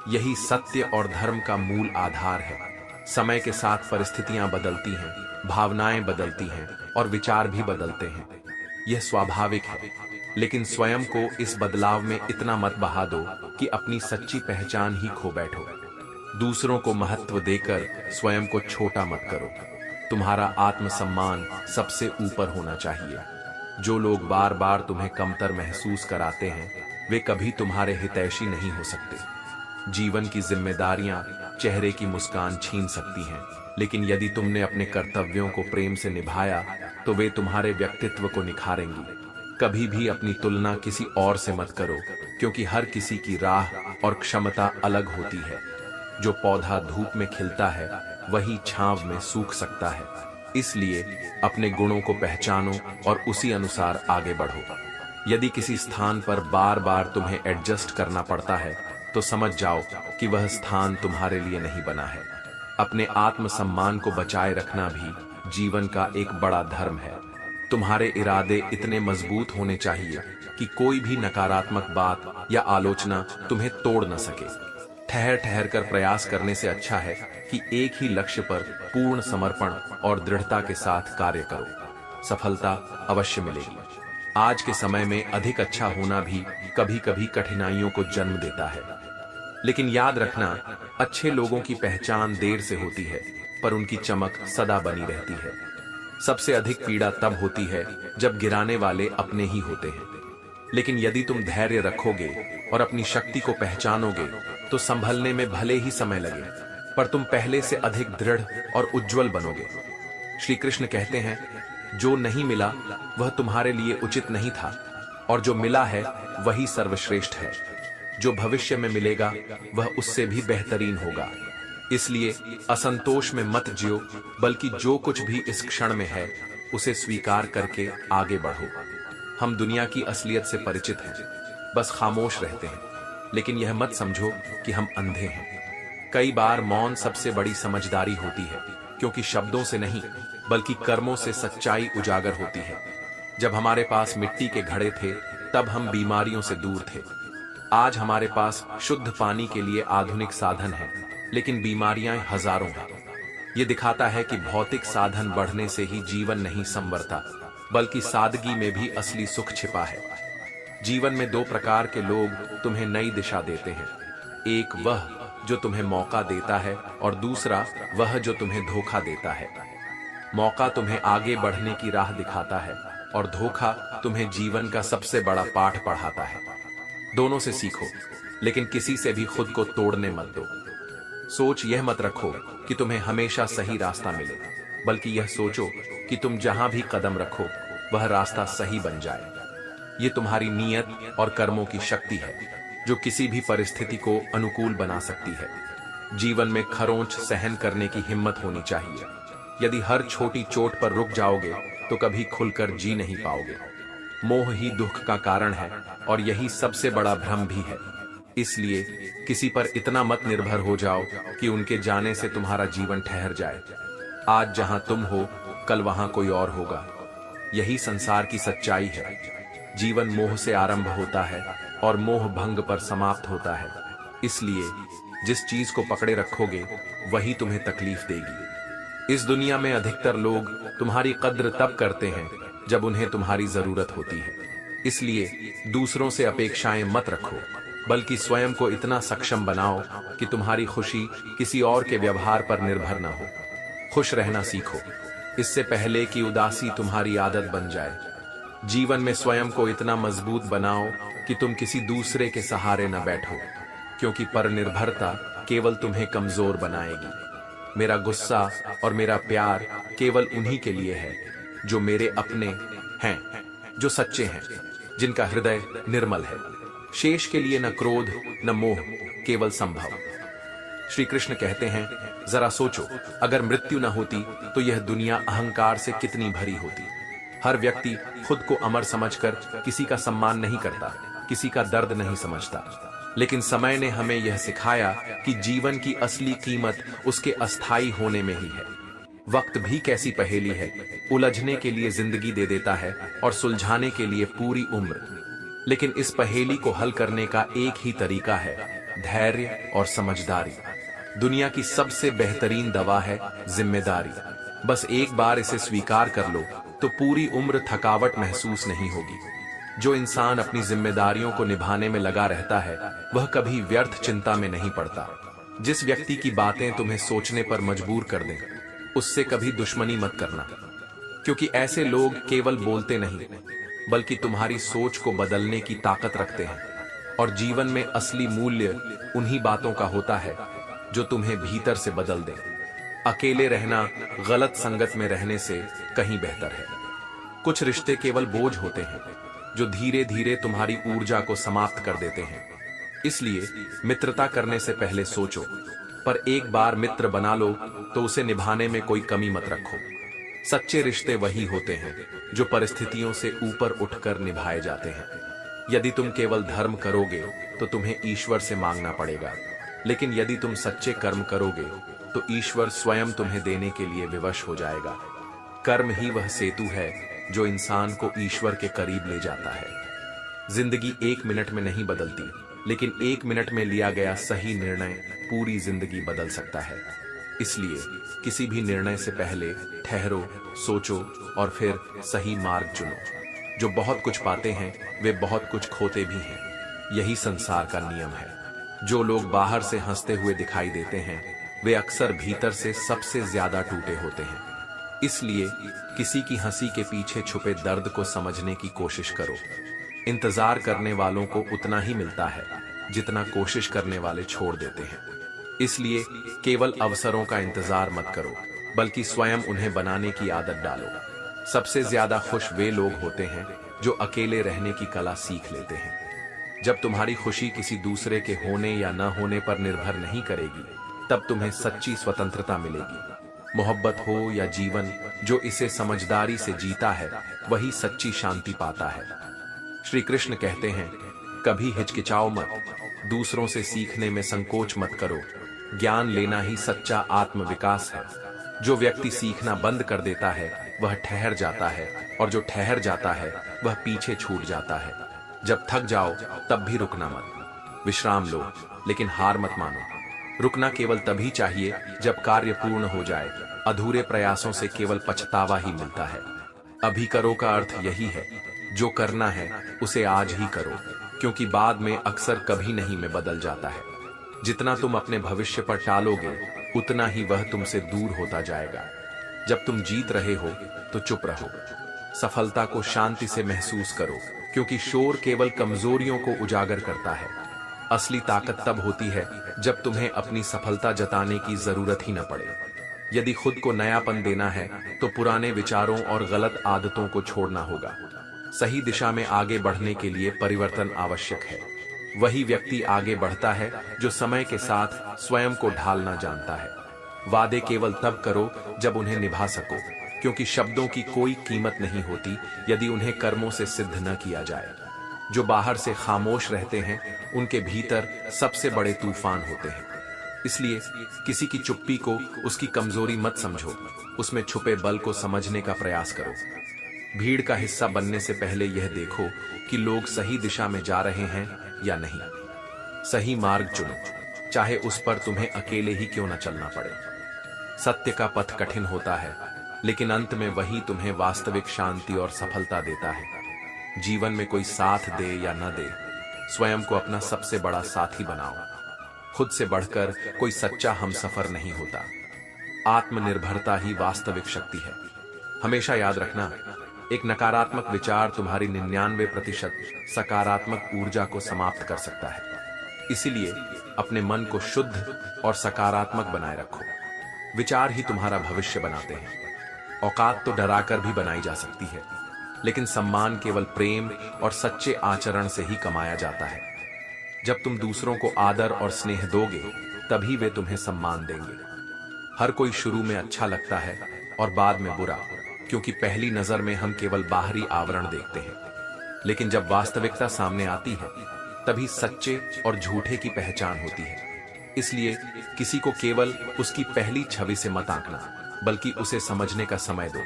[SPEAKER 1] यही सत्य और धर्म का मूल आधार है। समय के साथ परिस्थितियां बदलती हैं, भावनाएं बदलती हैं और विचार भी बदलते हैं। यह स्वाभाविक है, लेकिन स्वयं को इस बदलाव में इतना मत बहा दो कि अपनी सच्ची पहचान ही खो बैठो। दूसरों को महत्व देकर स्वयं को छोटा मत करो। तुम्हारा आत्मसम्मान सबसे ऊपर होना चाहिए। जो लोग बार बार तुम्हें कमतर महसूस कराते हैं, वे कभी तुम्हारे हितैषी नहीं हो सकते। जीवन की जिम्मेदारियां चेहरे की मुस्कान छीन सकती हैं, लेकिन यदि तुमने अपने कर्तव्यों को प्रेम से निभाया, तो वे तुम्हारे व्यक्तित्व को निखारेंगी। कभी भी अपनी तुलना किसी और से मत करो, क्योंकि हर किसी की राह और क्षमता अलग होती है। जो पौधा धूप में खिलता है, वही छांव में सूख सकता है। इसलिए अपने गुणों को पहचानो और उसी अनुसार आगे बढ़ो। यदि किसी स्थान पर बार बार तुम्हें एडजस्ट करना पड़ता है, तो समझ जाओ कि वह स्थान तुम्हारे लिए नहीं बना है। अपने आत्मसम्मान को बचाए रखना भी जीवन का एक बड़ा धर्म है। तुम्हारे इरादे इतने मजबूत होने चाहिए कि कोई भी नकारात्मक बात या आलोचना तुम्हें तोड़ न सके। ठहर ठहर कर प्रयास करने से अच्छा है कि एक ही लक्ष्य पर पूर्ण समर्पण और दृढ़ता के साथ कार्य करो। सफलता अवश्य मिलेगी। आज के समय में अधिक अच्छा होना भी कभी कभी कठिनाइयों को जन्म देता है, लेकिन याद रखना, अच्छे लोगों की पहचान देर से होती है, पर उनकी चमक सदा बनी रहती है। सबसे अधिक पीड़ा तब होती है जब गिराने वाले अपने ही होते हैं। लेकिन यदि तुम धैर्य रखोगे और अपनी शक्ति को पहचानोगे, तो संभलने में भले ही समय लगे, पर तुम पहले से अधिक दृढ़ और उज्जवल बनोगे। श्री कृष्ण कहते हैं, जो नहीं मिला वह तुम्हारे लिए उचित नहीं था, और जो मिला है वही सर्वश्रेष्ठ है। जो भविष्य में मिलेगा वह उससे भी बेहतरीन होगा। इसलिए असंतोष में मत जियो, बल्कि जो कुछ भी इस क्षण में है उसे स्वीकार करके आगे बढ़ो। हम दुनिया की असलियत से परिचित हैं, बस खामोश रहते हैं, लेकिन यह मत समझो कि हम अंधे हैं। कई बार मौन सबसे बड़ी समझदारी होती है, क्योंकि शब्दों से नहीं बल्कि कर्मों से सच्चाई उजागर होती है। जब हमारे पास मिट्टी के घड़े थे, तब हम बीमारियों से दूर थे। आज हमारे पास शुद्ध पानी के लिए आधुनिक साधन है, लेकिन बीमारियां हजारों हैं। ये दिखाता है कि भौतिक साधन बढ़ने से ही जीवन नहीं संवरता, बल्कि सादगी में भी असली सुख छिपा है। जीवन में दो प्रकार के लोग तुम्हें नई दिशा देते हैं। एक वह जो तुम्हें मौका देता है, और दूसरा वह जो तुम्हें धोखा देता है। मौका तुम्हें आगे बढ़ने की राह दिखाता है, और धोखा तुम्हें जीवन का सबसे बड़ा पाठ पढ़ाता है। दोनों से सीखो, लेकिन किसी से भी खुद को तोड़ने मत दो। सोच यह मत रखो कि तुम्हें हमेशा सही रास्ता मिले, बल्कि यह सोचो कि तुम जहां भी कदम रखो वह रास्ता सही बन जाए। ये तुम्हारी नीयत और कर्मों की शक्ति है, जो किसी भी परिस्थिति को अनुकूल बना सकती है। जीवन में खरोंच सहन करने की हिम्मत होनी चाहिए। यदि हर छोटी चोट पर रुक जाओगे, तो कभी खुलकर जी नहीं पाओगे। मोह ही दुख का कारण है, और यही सबसे बड़ा भ्रम भी है। इसलिए किसी पर इतना मत निर्भर हो जाओ कि उनके जाने से तुम्हारा जीवन ठहर जाए। आज जहां तुम हो, कल वहां कोई और होगा। यही संसार की सच्चाई है। जीवन मोह से आरंभ होता है और मोह भंग पर समाप्त होता है। इसलिए जिस चीज को पकड़े रखोगे वही तुम्हें तकलीफ देगी। इस दुनिया में अधिकतर लोग तुम्हारी कद्र तब करते हैं जब उन्हें तुम्हारी जरूरत होती है। इसलिए दूसरों से अपेक्षाएं मत रखो, बल्कि स्वयं को इतना सक्षम बनाओ कि तुम्हारी खुशी किसी और के व्यवहार पर निर्भर न हो। खुश रहना सीखो, इससे पहले कि उदासी तुम्हारी आदत बन जाए। जीवन में स्वयं को इतना मजबूत बनाओ कि तुम किसी दूसरे के सहारे न बैठो, क्योंकि परनिर्भरता केवल तुम्हें कमजोर बनाएगी। मेरा गुस्सा और मेरा प्यार केवल उन्हीं के लिए है जो मेरे अपने हैं, जो सच्चे हैं, जिनका हृदय निर्मल है। शेष के लिए न क्रोध न मोह, केवल संभव। श्री कृष्ण कहते हैं, जरा सोचो, अगर मृत्यु न होती तो यह दुनिया अहंकार से कितनी भरी होती। हर व्यक्ति खुद को अमर समझकर किसी का सम्मान नहीं करता, किसी का दर्द नहीं समझता। लेकिन समय ने हमें यह सिखाया कि जीवन की असली कीमत उसके अस्थायी होने में ही है। वक्त भी कैसी पहेली है, उलझने के लिए जिंदगी दे देता है और सुलझाने के लिए पूरी उम्र। लेकिन इस पहेली को हल करने का एक ही तरीका है, धैर्य और समझदारी। दुनिया की सबसे बेहतरीन दवा है जिम्मेदारी। बस एक बार इसे स्वीकार कर लो तो पूरी उम्र थकावट महसूस नहीं होगी। जो इंसान अपनी जिम्मेदारियों को निभाने में लगा रहता है वह कभी व्यर्थ चिंता में नहीं पड़ता। जिस व्यक्ति की बातें तुम्हें सोचने पर मजबूर कर दें, उससे कभी दुश्मनी मत करना, क्योंकि ऐसे लोग केवल बोलते नहीं बल्कि तुम्हारी सोच को बदलने की ताकत रखते हैं। और जीवन में असली मूल्य उन्हीं बातों का होता है जो तुम्हें भीतर से बदल दें। अकेले रहना गलत संगत में रहने से कहीं बेहतर है। कुछ रिश्ते केवल बोझ होते हैं जो धीरे धीरे तुम्हारी ऊर्जा को समाप्त कर देते हैं। इसलिए मित्रता करने से पहले सोचो, पर एक बार मित्र बना लो तो उसे निभाने में कोई कमी मत रखो। सच्चे रिश्ते वही होते हैं जो परिस्थितियों से ऊपर उठकर निभाए जाते हैं। यदि तुम केवल धर्म करोगे तो तुम्हें ईश्वर से मांगना पड़ेगा, लेकिन यदि तुम सच्चे कर्म करोगे तो ईश्वर स्वयं तुम्हें देने के लिए विवश हो जाएगा। कर्म ही वह सेतु है जो इंसान को ईश्वर के करीब ले जाता है। जिंदगी 1 मिनट में नहीं बदलती, लेकिन 1 मिनट में लिया गया सही निर्णय पूरी जिंदगी बदल सकता है। इसलिए किसी भी निर्णय से पहले ठहरो, सोचो और फिर सही मार्ग चुनो। जो बहुत कुछ पाते हैं वे बहुत कुछ खोते भी हैं। यही संसार का नियम है। जो लोग बाहर से हंसते हुए दिखाई देते हैं वे अक्सर भीतर से सबसे ज्यादा टूटे होते हैं। इसलिए किसी की हंसी के पीछे छुपे दर्द को समझने की कोशिश करो। इंतजार करने वालों को उतना ही मिलता है जितना कोशिश करने वाले छोड़ देते हैं। इसलिए केवल अवसरों का इंतजार मत करो, बल्कि स्वयं उन्हें बनाने की आदत डालो। सबसे ज्यादा खुश वे लोग होते हैं जो अकेले रहने की कला सीख लेते हैं। जब तुम्हारी खुशी किसी दूसरे के होने या न होने पर निर्भर नहीं करेगी, तब तुम्हें सच्ची स्वतंत्रता मिलेगी। मोहब्बत हो या जीवन, जो इसे समझदारी से जीता है वही सच्ची शांति पाता है। श्री कृष्ण कहते हैं, कभी हिचकिचाओ मत, दूसरों से सीखने में संकोच मत करो। ज्ञान लेना ही सच्चा आत्मविकास है। जो व्यक्ति सीखना बंद कर देता है वह ठहर जाता है, और जो ठहर जाता है वह पीछे छूट जाता है। जब थक जाओ तब भी रुकना मत। विश्राम लो, लेकिन हार मत मानो। रुकना केवल तभी चाहिए जब कार्य पूर्ण हो जाए। अधूरे प्रयासों से केवल पछतावा ही मिलता है। अभी करो का अर्थ यही है, जो करना है उसे आज ही करो, क्योंकि बाद में अक्सर कभी नहीं में बदल जाता है। जितना तुम अपने भविष्य पर टालोगे उतना ही वह तुमसे दूर होता जाएगा। जब तुम जीत रहे हो तो चुप रहो। सफलता को शांति से महसूस करो, क्योंकि शोर केवल कमजोरियों को उजागर करता है। असली ताकत तब होती है जब तुम्हें अपनी सफलता जताने की जरूरत ही न पड़े। यदि खुद को नयापन देना है तो पुराने विचारों और गलत आदतों को छोड़ना होगा। सही दिशा में आगे बढ़ने के लिए परिवर्तन आवश्यक है। वही व्यक्ति आगे बढ़ता है जो समय के साथ स्वयं को ढालना जानता है। वादे केवल तब करो जब उन्हें निभा सको, क्योंकि शब्दों की कोई कीमत नहीं होती यदि उन्हें कर्मों से सिद्ध न किया जाए। जो बाहर से खामोश रहते हैं उनके भीतर सबसे बड़े तूफान होते हैं। इसलिए किसी की चुप्पी को उसकी कमजोरी मत समझो, उसमें छुपे बल को समझने का प्रयास करो। भीड़ का हिस्सा बनने से पहले यह देखो कि लोग सही दिशा में जा रहे हैं या नहीं। सही मार्ग चुनो। चाहे उस पर तुम्हें अकेले ही क्यों न चलना पड़े। सत्य का पथ कठिन होता है, लेकिन अंत में वही तुम्हें वास्तविक शांति और सफलता देता है। जीवन में कोई साथ दे या न दे, स्वयं को अपना सबसे बड़ा साथी बनाओ। खुद से बढ़कर कोई सच्चा हमसफर नहीं होता। आत्मनिर्भरता ही वास्तविक शक्ति है। हमेशा याद रखना, एक नकारात्मक विचार तुम्हारी 99% सकारात्मक ऊर्जा को समाप्त कर सकता है। इसीलिए अपने मन को शुद्ध और सकारात्मक बनाए रखो। विचार ही तुम्हारा भविष्य बनाते हैं। औकात तो डराकर भी बनाई जा सकती है, लेकिन सम्मान केवल प्रेम और सच्चे आचरण से ही कमाया जाता है। जब तुम दूसरों को आदर और स्नेह दोगे, तभी वे तुम्हें सम्मान देंगे। हर कोई शुरू में अच्छा लगता है और बाद में बुरा, क्योंकि पहली नजर में हम केवल बाहरी आवरण देखते हैं, लेकिन जब वास्तविकता सामने आती है, तभी सच्चे और झूठे की पहचान होती है। इसलिए किसी को केवल उसकी पहली छवि से मत आंकना, बल्कि उसे समझने का समय दो।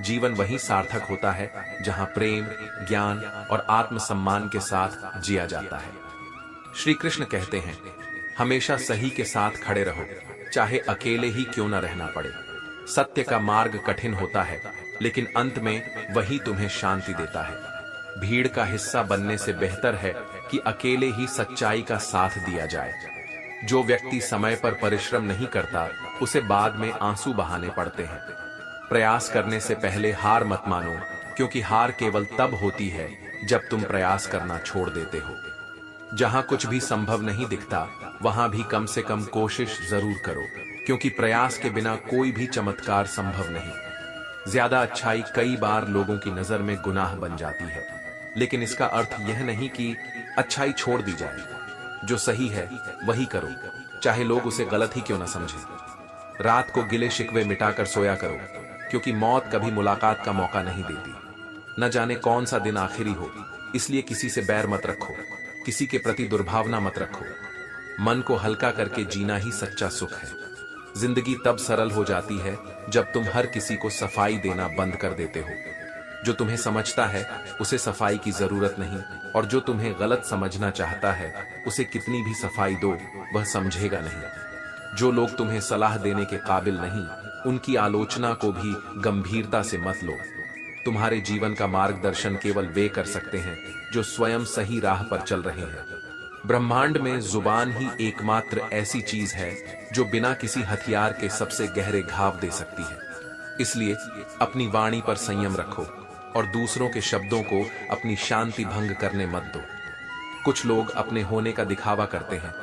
[SPEAKER 1] जीवन वही सार्थक होता है जहां प्रेम, ज्ञान और आत्मसम्मान के साथ जिया जाता है। श्री कृष्ण कहते हैं, हमेशा सही के साथ खड़े रहो, चाहे अकेले ही क्यों न रहना पड़े। सत्य का मार्ग कठिन होता है, लेकिन अंत में वही तुम्हें शांति देता है। भीड़ का हिस्सा बनने से बेहतर है कि अकेले ही सच्चाई का साथ दिया जाए। जो व्यक्ति समय पर परिश्रम नहीं करता, उसे बाद में आंसू बहाने पड़ते हैं। प्रयास करने से पहले हार मत मानो, क्योंकि हार केवल तब होती है जब तुम प्रयास करना छोड़ देते हो। जहां कुछ भी संभव नहीं दिखता, वहां भी कम से कम कोशिश जरूर करो, क्योंकि प्रयास के बिना कोई भी चमत्कार संभव नहीं। ज्यादा अच्छाई कई बार लोगों की नजर में गुनाह बन जाती है, लेकिन इसका अर्थ यह नहीं कि अच्छाई छोड़ दी जाए। जो सही है वही करो, चाहे लोग उसे गलत ही क्यों न समझें। रात को गिले शिकवे मिटाकर सोया करो, क्योंकि मौत कभी मुलाकात का मौका नहीं देती। न जाने कौन सा दिन आखिरी हो, इसलिए किसी से बैर मत रखो, किसी के प्रति दुर्भावना मत रखो। मन को हल्का करके जीना ही सच्चा सुख है। जिंदगी तब सरल हो जाती है जब तुम हर किसी को सफाई देना बंद कर देते हो। जो तुम्हें समझता है उसे सफाई की जरूरत नहीं, और जो तुम्हें गलत समझना चाहता है उसे कितनी भी सफाई दो, वह समझेगा नहीं। जो लोग तुम्हें सलाह देने के काबिल नहीं, उनकी आलोचना को भी गंभीरता से मत लो। तुम्हारे जीवन का मार्गदर्शन केवल वे कर सकते हैं जो स्वयं सही राह पर चल रहे हैं। ब्रह्मांड में जुबान ही एकमात्र ऐसी चीज है जो बिना किसी हथियार के सबसे गहरे घाव दे सकती है। इसलिए अपनी वाणी पर संयम रखो और दूसरों के शब्दों को अपनी शांति भंग करने मत दो। कुछ लोग अपने होने का दिखावा करते हैं,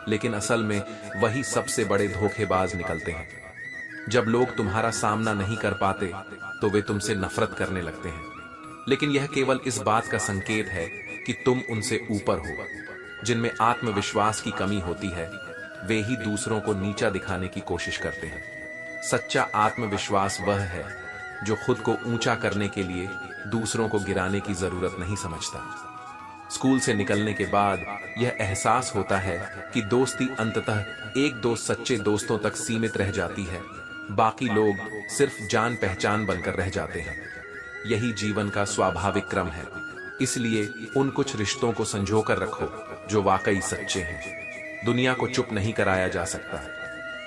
[SPEAKER 1] लेकिन असल में वही सबसे बड़े धोखेबाज निकलते हैं। जब लोग तुम्हारा सामना नहीं कर पाते, तो वे तुमसे नफरत करने लगते हैं, लेकिन यह केवल इस बात का संकेत है कि तुम उनसे ऊपर हो। जिनमें आत्मविश्वास की कमी होती है, वे ही दूसरों को नीचा दिखाने की कोशिश करते हैं। सच्चा आत्मविश्वास वह है जो खुद को ऊंचा करने के लिए दूसरों को गिराने की जरूरत नहीं समझता। स्कूल से निकलने के बाद यह एहसास होता है कि दोस्ती अंततः एक दो सच्चे दोस्तों तक सीमित रह जाती है, बाकी लोग सिर्फ जान पहचान बनकर रह जाते हैं। यही जीवन का स्वाभाविक क्रम है। इसलिए उन कुछ रिश्तों को संजोकर रखो जो वाकई सच्चे हैं। दुनिया को चुप नहीं कराया जा सकता,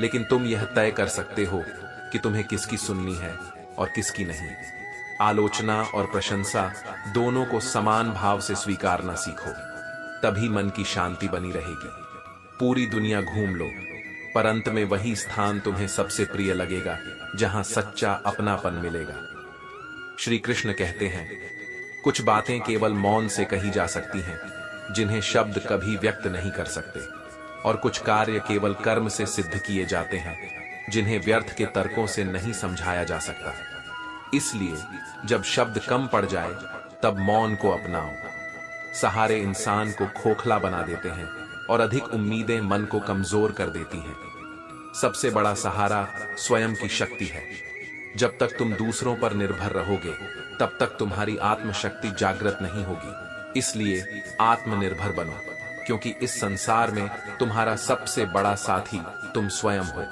[SPEAKER 1] लेकिन तुम यह तय कर सकते हो कि तुम्हें किसकी सुननी है और किसकी नहीं। आलोचना और प्रशंसा दोनों को समान भाव से स्वीकारना सीखो, तभी मन की शांति बनी रहेगी। पूरी दुनिया घूम लो, पर अंत में वही स्थान तुम्हें सबसे प्रिय लगेगा जहां सच्चा अपनापन मिलेगा। श्री कृष्ण कहते हैं, कुछ बातें केवल मौन से कही जा सकती हैं, जिन्हें शब्द कभी व्यक्त नहीं कर सकते, और कुछ कार्य केवल कर्म से सिद्ध किए जाते हैं, जिन्हें व्यर्थ के तर्कों से नहीं समझाया जा सकता। इसलिए जब शब्द कम पड़ जाए, तब मौन को अपनाओ। सहारे इंसान को खोखला बना देते हैं और अधिक उम्मीदें मन को कमजोर कर देती हैं। सबसे बड़ा सहारा स्वयं की शक्ति है। जब तक तुम दूसरों पर निर्भर रहोगे, तब तक तुम्हारी आत्मशक्ति जागृत नहीं होगी। इसलिए आत्मनिर्भर बनो, क्योंकि इस संसार में तुम्हारा सबसे बड़ा साथी तुम स्वयं हो।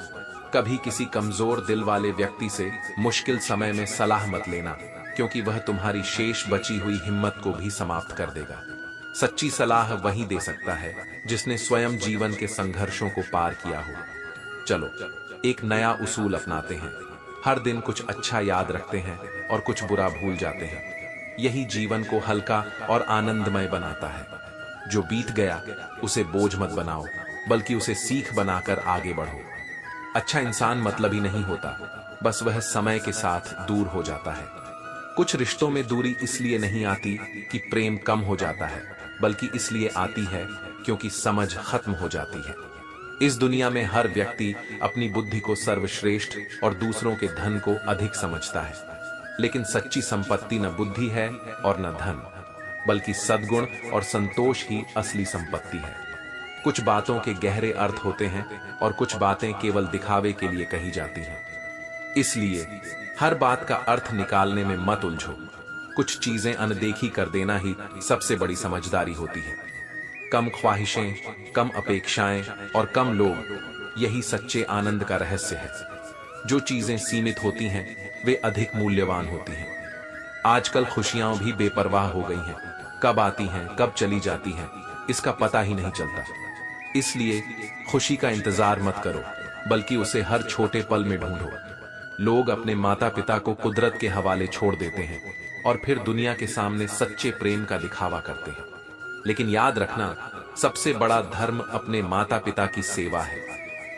[SPEAKER 1] कभी किसी कमजोर दिल वाले व्यक्ति से मुश्किल समय में सलाह मत लेना, क्योंकि वह तुम्हारी शेष बची हुई हिम्मत को भी समाप्त कर देगा। सच्ची सलाह वही दे सकता है जिसने स्वयं जीवन के संघर्षों को पार किया हो। चलो एक नया उसूल अपनाते हैं। हर दिन कुछ अच्छा याद रखते हैं और कुछ बुरा भूल जाते हैं। यही जीवन को हल्का और आनंदमय बनाता है। जो बीत गया उसे बोझ मत बनाओ, बल्कि उसे सीख बनाकर आगे बढ़ो। अच्छा इंसान मतलबी नहीं होता, बस वह समय के साथ दूर हो जाता है। कुछ रिश्तों में दूरी इसलिए नहीं आती कि प्रेम कम हो जाता है, बल्कि इसलिए आती है क्योंकि समझ खत्म हो जाती है। इस दुनिया में हर व्यक्ति अपनी बुद्धि को सर्वश्रेष्ठ और दूसरों के धन को अधिक समझता है, लेकिन सच्ची संपत्ति न बुद्धि है और न धन, बल्कि सद्गुण और संतोष ही असली संपत्ति है। कुछ बातों के गहरे अर्थ होते हैं और कुछ बातें केवल दिखावे के लिए कही जाती हैं। इसलिए हर बात का अर्थ निकालने में मत उलझो। कुछ चीजें अनदेखी कर देना ही सबसे बड़ी समझदारी होती है। कम ख्वाहिशें, कम अपेक्षाएं और कम लोग, यही सच्चे आनंद का रहस्य है। जो चीजें सीमित होती हैं वे अधिक मूल्यवान होती हैं। आजकल खुशियां भी बेपरवाह हो गई हैं। कब आती हैं, कब चली जाती हैं, इसका पता ही नहीं चलता। इसलिए खुशी का इंतजार मत करो, बल्कि उसे हर छोटे पल में ढूंढो। लोग अपने माता पिता को कुदरत के हवाले छोड़ देते हैं और फिर दुनिया के सामने सच्चे प्रेम का दिखावा करते हैं। लेकिन याद रखना, सबसे बड़ा धर्म अपने माता पिता की सेवा है।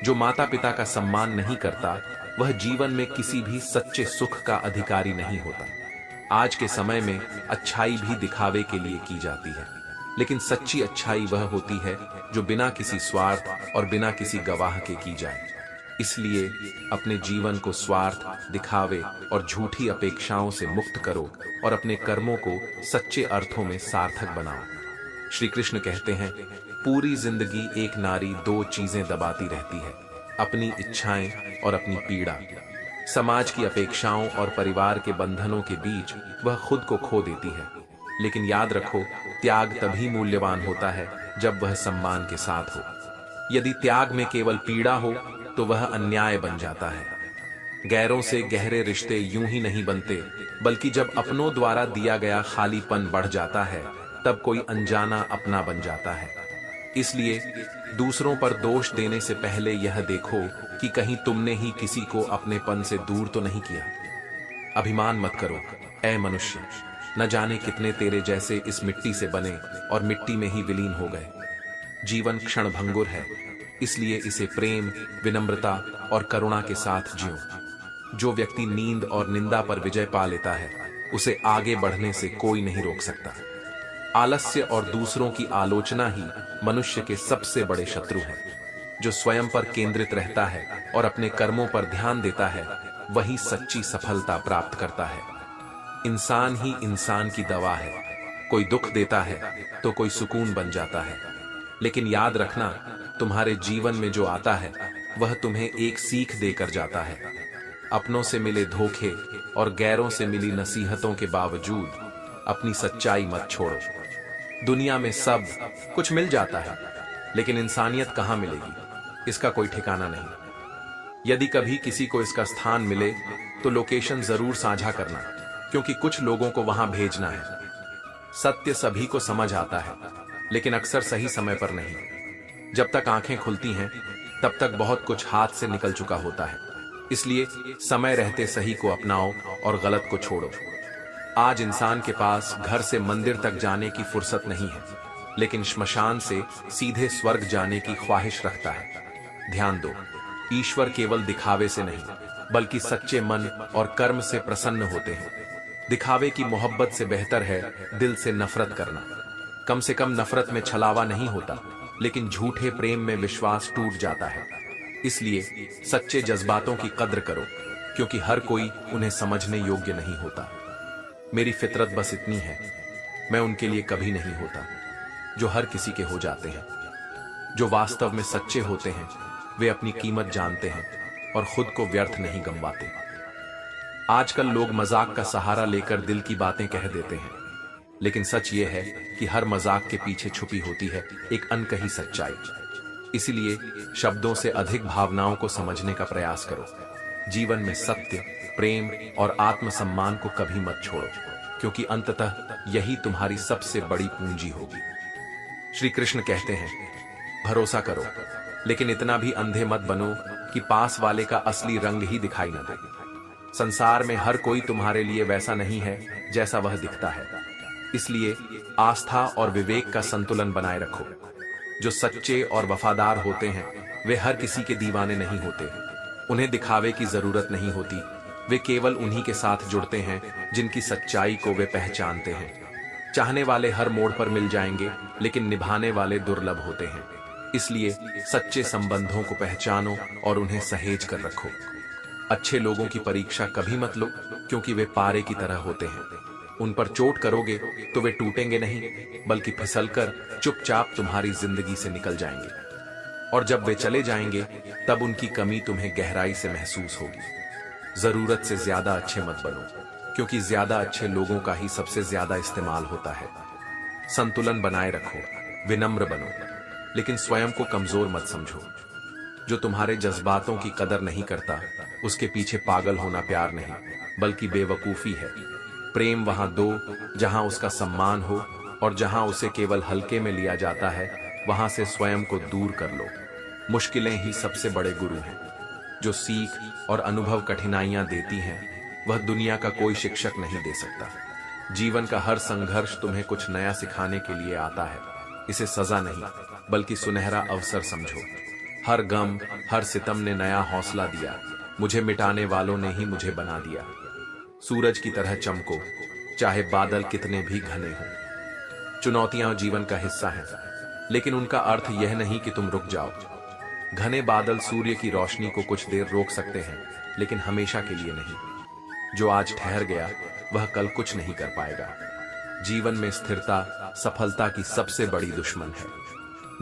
[SPEAKER 1] जो माता पिता का सम्मान नहीं करता, वह जीवन में किसी भी सच्चे सुख का अधिकारी नहीं होता। आज के समय में अच्छाई भी दिखावे के लिए की जाती है, लेकिन सच्ची अच्छाई वह होती है जो बिना किसी स्वार्थ और बिना किसी गवाह के की जाए। इसलिए अपने जीवन को स्वार्थ, दिखावे और झूठी अपेक्षाओं से मुक्त करो और अपने कर्मों को सच्चे अर्थों में सार्थक बनाओ। श्री कृष्ण कहते हैं, पूरी जिंदगी एक नारी दो चीजें दबाती रहती है, अपनी इच्छाएं और अपनी पीड़ा। समाज की अपेक्षाओं और परिवार के बंधनों के बीच वह खुद को खो देती है। लेकिन याद रखो, त्याग तभी मूल्यवान होता है जब वह सम्मान के साथ हो। यदि त्याग में केवल पीड़ा हो तो वह अन्याय बन जाता है। गैरों से गहरे रिश्ते यूं ही नहीं बनते, बल्कि जब अपनों द्वारा दिया गया खालीपन बढ़ जाता है, तब कोई अनजाना अपना बन जाता है। इसलिए दूसरों पर दोष देने से पहले यह देखो कि कहीं तुमने ही किसी को अपनेपन से दूर तो नहीं किया। अभिमान मत करो ऐ मनुष्य, न जाने कितने तेरे जैसे इस मिट्टी से बने और मिट्टी में ही विलीन हो गए। जीवन क्षणभंगुर है, इसलिए इसे प्रेम, विनम्रता और करुणा के साथ जियो। जो व्यक्ति नींद और निंदा पर विजय पा लेता है, उसे आगे बढ़ने से कोई नहीं रोक सकता। आलस्य और दूसरों की आलोचना ही मनुष्य के सबसे बड़े शत्रु हैं। जो स्वयं पर केंद्रित रहता है और अपने कर्मों पर ध्यान देता है, वही सच्ची सफलता प्राप्त करता है। इंसान ही इंसान की दवा है। कोई दुख देता है तो कोई सुकून बन जाता है। लेकिन याद रखना, तुम्हारे जीवन में जो आता है वह तुम्हें एक सीख देकर जाता है। अपनों से मिले धोखे और गैरों से मिली नसीहतों के बावजूद अपनी सच्चाई मत छोड़ो। दुनिया में सब कुछ मिल जाता है, लेकिन इंसानियत कहाँ मिलेगी, इसका कोई ठिकाना नहीं। यदि कभी किसी को इसका स्थान मिले तो लोकेशन जरूर साझा करना, क्योंकि कुछ लोगों को वहां भेजना है। सत्य सभी को समझ आता है, लेकिन अक्सर सही समय पर नहीं। जब तक आंखें खुलती हैं, तब तक बहुत कुछ हाथ से निकल चुका होता है। इसलिए समय रहते सही को अपनाओ और गलत को छोड़ो। आज इंसान के पास घर से मंदिर तक जाने की फुर्सत नहीं है, लेकिन श्मशान से सीधे स्वर्ग जाने की ख्वाहिश रखता है। ध्यान दो, ईश्वर केवल दिखावे से नहीं, बल्कि सच्चे मन और कर्म से प्रसन्न होते हैं। दिखावे की मोहब्बत से बेहतर है दिल से नफरत करना। कम से कम नफरत में छलावा नहीं होता, लेकिन झूठे प्रेम में विश्वास टूट जाता है। इसलिए सच्चे जज्बातों की कद्र करो, क्योंकि हर कोई उन्हें समझने योग्य नहीं होता। मेरी फितरत बस इतनी है, मैं उनके लिए कभी नहीं होता जो हर किसी के हो जाते हैं। जो वास्तव में सच्चे होते हैं, वे अपनी कीमत जानते हैं और खुद को व्यर्थ नहीं गंवाते। आजकल लोग मजाक का सहारा लेकर दिल की बातें कह देते हैं, लेकिन सच ये है कि हर मजाक के पीछे छुपी होती है एक अनकही सच्चाई। इसलिए शब्दों से अधिक भावनाओं को समझने का प्रयास करो। जीवन में सत्य, प्रेम और आत्मसम्मान को कभी मत छोड़ो, क्योंकि अंततः यही तुम्हारी सबसे बड़ी पूंजी होगी। श्री कृष्ण कहते हैं, भरोसा करो, लेकिन इतना भी अंधे मत बनो कि पास वाले का असली रंग ही दिखाई न दे। संसार में हर कोई तुम्हारे लिए वैसा नहीं है जैसा वह दिखता है। इसलिए आस्था और विवेक का संतुलन बनाए रखो। जो सच्चे और वफादार होते हैं वे हर किसी के दीवाने नहीं होते। उन्हें दिखावे की जरूरत नहीं होती। वे केवल उन्हीं के साथ जुड़ते हैं जिनकी सच्चाई को वे पहचानते हैं। चाहने वाले हर मोड़ पर मिल जाएंगे, लेकिन निभाने वाले दुर्लभ होते हैं। इसलिए सच्चे संबंधों को पहचानो और उन्हें सहेज कर रखो। अच्छे लोगों की परीक्षा कभी मत लो, क्योंकि वे पारे की तरह होते हैं। उन पर चोट करोगे तो वे टूटेंगे नहीं, बल्कि फिसलकर चुपचाप तुम्हारी जिंदगी से निकल जाएंगे। और जब वे चले जाएंगे तब उनकी कमी तुम्हें गहराई से महसूस होगी। जरूरत से ज्यादा अच्छे मत बनो, क्योंकि ज्यादा अच्छे लोगों का ही सबसे ज्यादा इस्तेमाल होता है। संतुलन बनाए रखो, विनम्र बनो, लेकिन स्वयं को कमजोर मत समझो। जो तुम्हारे जज्बातों की कदर नहीं करता, उसके पीछे पागल होना प्यार नहीं, बल्कि बेवकूफी है। प्रेम वहां दो जहां उसका सम्मान हो, और जहां उसे केवल हल्के में लिया जाता है वहां से स्वयं को दूर कर लो। मुश्किलें ही सबसे बड़े गुरु हैं। जो सीख और अनुभव कठिनाइयां देती हैं, वह दुनिया का कोई शिक्षक नहीं दे सकता। जीवन का हर संघर्ष तुम्हें कुछ नया सिखाने के लिए आता है। इसे सजा नहीं, बल्कि सुनहरा अवसर समझो। हर गम, हर सितम ने नया हौसला दिया। मुझे मिटाने वालों ने ही मुझे बना दिया। सूरज की तरह चमको, चाहे बादल कितने भी घने हों। चुनौतियां जीवन का हिस्सा हैं, लेकिन उनका अर्थ यह नहीं कि तुम रुक जाओ। घने बादल सूर्य की रोशनी को कुछ देर रोक सकते हैं, लेकिन हमेशा के लिए नहीं। जो आज ठहर गया वह कल कुछ नहीं कर पाएगा। जीवन में स्थिरता सफलता की सबसे बड़ी दुश्मन है।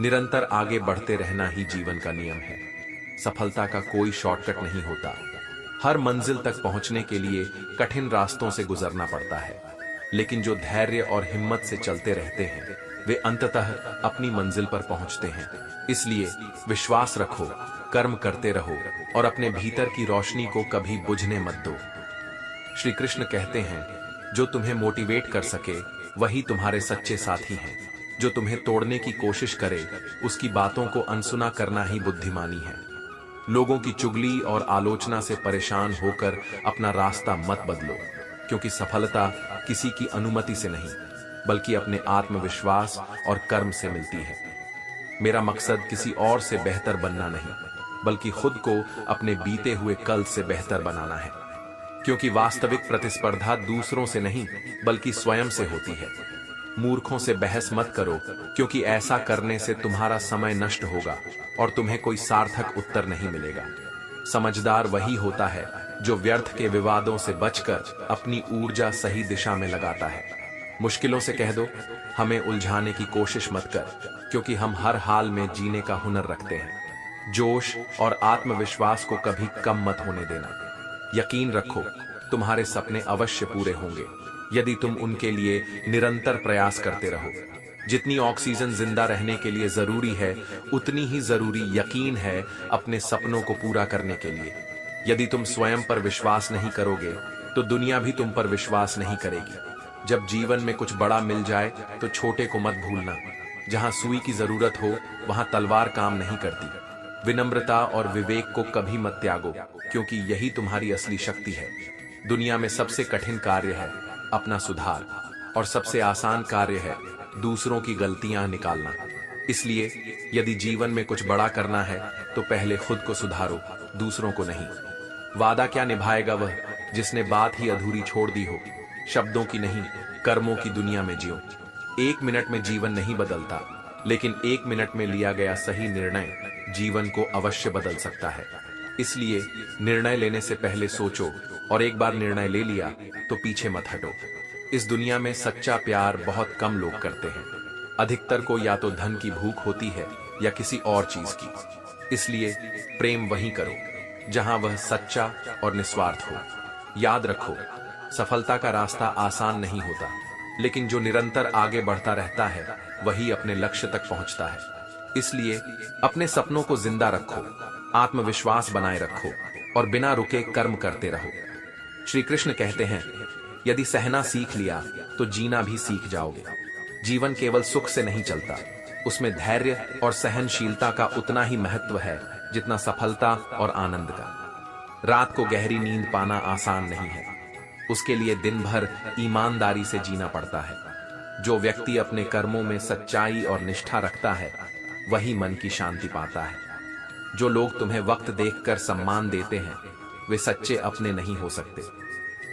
[SPEAKER 1] निरंतर आगे बढ़ते रहना ही जीवन का नियम है। सफलता का कोई शॉर्टकट नहीं होता। हर मंजिल तक पहुंचने के लिए कठिन रास्तों से गुजरना पड़ता है, लेकिन जो धैर्य और हिम्मत से चलते रहते हैं वे अंततः अपनी मंजिल पर पहुंचते हैं। इसलिए विश्वास रखो, कर्म करते रहो और अपने भीतर की रोशनी को कभी बुझने मत दो। श्री कृष्ण कहते हैं, जो तुम्हें मोटिवेट कर सके वही तुम्हारे सच्चे साथी हैं। जो तुम्हें तोड़ने की कोशिश करे उसकी बातों को अनसुना करना ही बुद्धिमानी है। लोगों की चुगली और आलोचना से परेशान होकर अपना रास्ता मत बदलो, क्योंकि सफलता किसी की अनुमति से नहीं, बल्कि अपने आत्मविश्वास और कर्म से मिलती है। मेरा मकसद किसी और से बेहतर बनना नहीं, बल्कि खुद को अपने बीते हुए कल से बेहतर बनाना है। क्योंकि वास्तविक प्रतिस्पर्धा दूसरों से नहीं, बल्कि स्वयं से होती है। मूर्खों से बहस मत करो, क्योंकि ऐसा करने से तुम्हारा समय नष्ट होगा और तुम्हें कोई सार्थक उत्तर नहीं मिलेगा। समझदार वही होता है जो व्यर्थ के विवादों से बचकर अपनी ऊर्जा सही दिशा में लगाता है। मुश्किलों से कह दो, हमें उलझाने की कोशिश मत कर, क्योंकि हम हर हाल में जीने का हुनर रखते हैं। जोश और आत्मविश्वास को कभी कम मत होने देना। यकीन रखो, तुम्हारे सपने अवश्य पूरे होंगे, यदि तुम उनके लिए निरंतर प्रयास करते रहो। जितनी ऑक्सीजन जिंदा रहने के लिए जरूरी है, उतनी ही जरूरी यकीन है अपने सपनों को पूरा करने के लिए। यदि तुम स्वयं पर विश्वास नहीं करोगे, तो दुनिया भी तुम पर विश्वास नहीं करेगी। जब जीवन में कुछ बड़ा मिल जाए तो छोटे को मत भूलना। जहां सुई की जरूरत हो वहां तलवार काम नहीं करती। विनम्रता और विवेक को कभी मत त्यागो, क्योंकि यही तुम्हारी असली शक्ति है। दुनिया में सबसे कठिन कार्य है अपना सुधार, और सबसे आसान कार्य है दूसरों की गलतियां निकालना। इसलिए यदि जीवन में कुछ बड़ा करना है तो पहले खुद को सुधारो, दूसरों को नहीं। वादा क्या निभाएगा वह जिसने बात ही अधूरी छोड़ दी हो। शब्दों की नहीं, कर्मों की दुनिया में जियो। 1 मिनट में जीवन नहीं बदलता, लेकिन 1 मिनट में लिया गया सही निर्णय जीवन को अवश्य बदल सकता है। इसलिए निर्णय लेने से पहले सोचो, और एक बार निर्णय ले लिया तो पीछे मत हटो। इस दुनिया में सच्चा प्यार बहुत कम लोग करते हैं। अधिकतर को या तो धन की भूख होती है या किसी और चीज की। इसलिए प्रेम वहीं करो जहां वह सच्चा और निस्वार्थ हो। याद रखो, सफलता का रास्ता आसान नहीं होता, लेकिन जो निरंतर आगे बढ़ता रहता है वही अपने लक्ष्य तक पहुंचता है। इसलिए अपने सपनों को जिंदा रखो, आत्मविश्वास बनाए रखो और बिना रुके कर्म करते रहो। श्री कृष्ण कहते हैं, यदि सहना सीख लिया तो जीना भी सीख जाओगे। जीवन केवल सुख से नहीं चलता, उसमें धैर्य और सहनशीलता का उतना ही महत्व है जितना सफलता और आनंद का। रात को गहरी नींद पाना आसान नहीं है, उसके लिए दिन भर ईमानदारी से जीना पड़ता है। जो व्यक्ति अपने कर्मों में सच्चाई और निष्ठा रखता है वही मन की शांति पाता है। जो लोग तुम्हें वक्त देखकर सम्मान देते हैं वे सच्चे अपने नहीं हो सकते,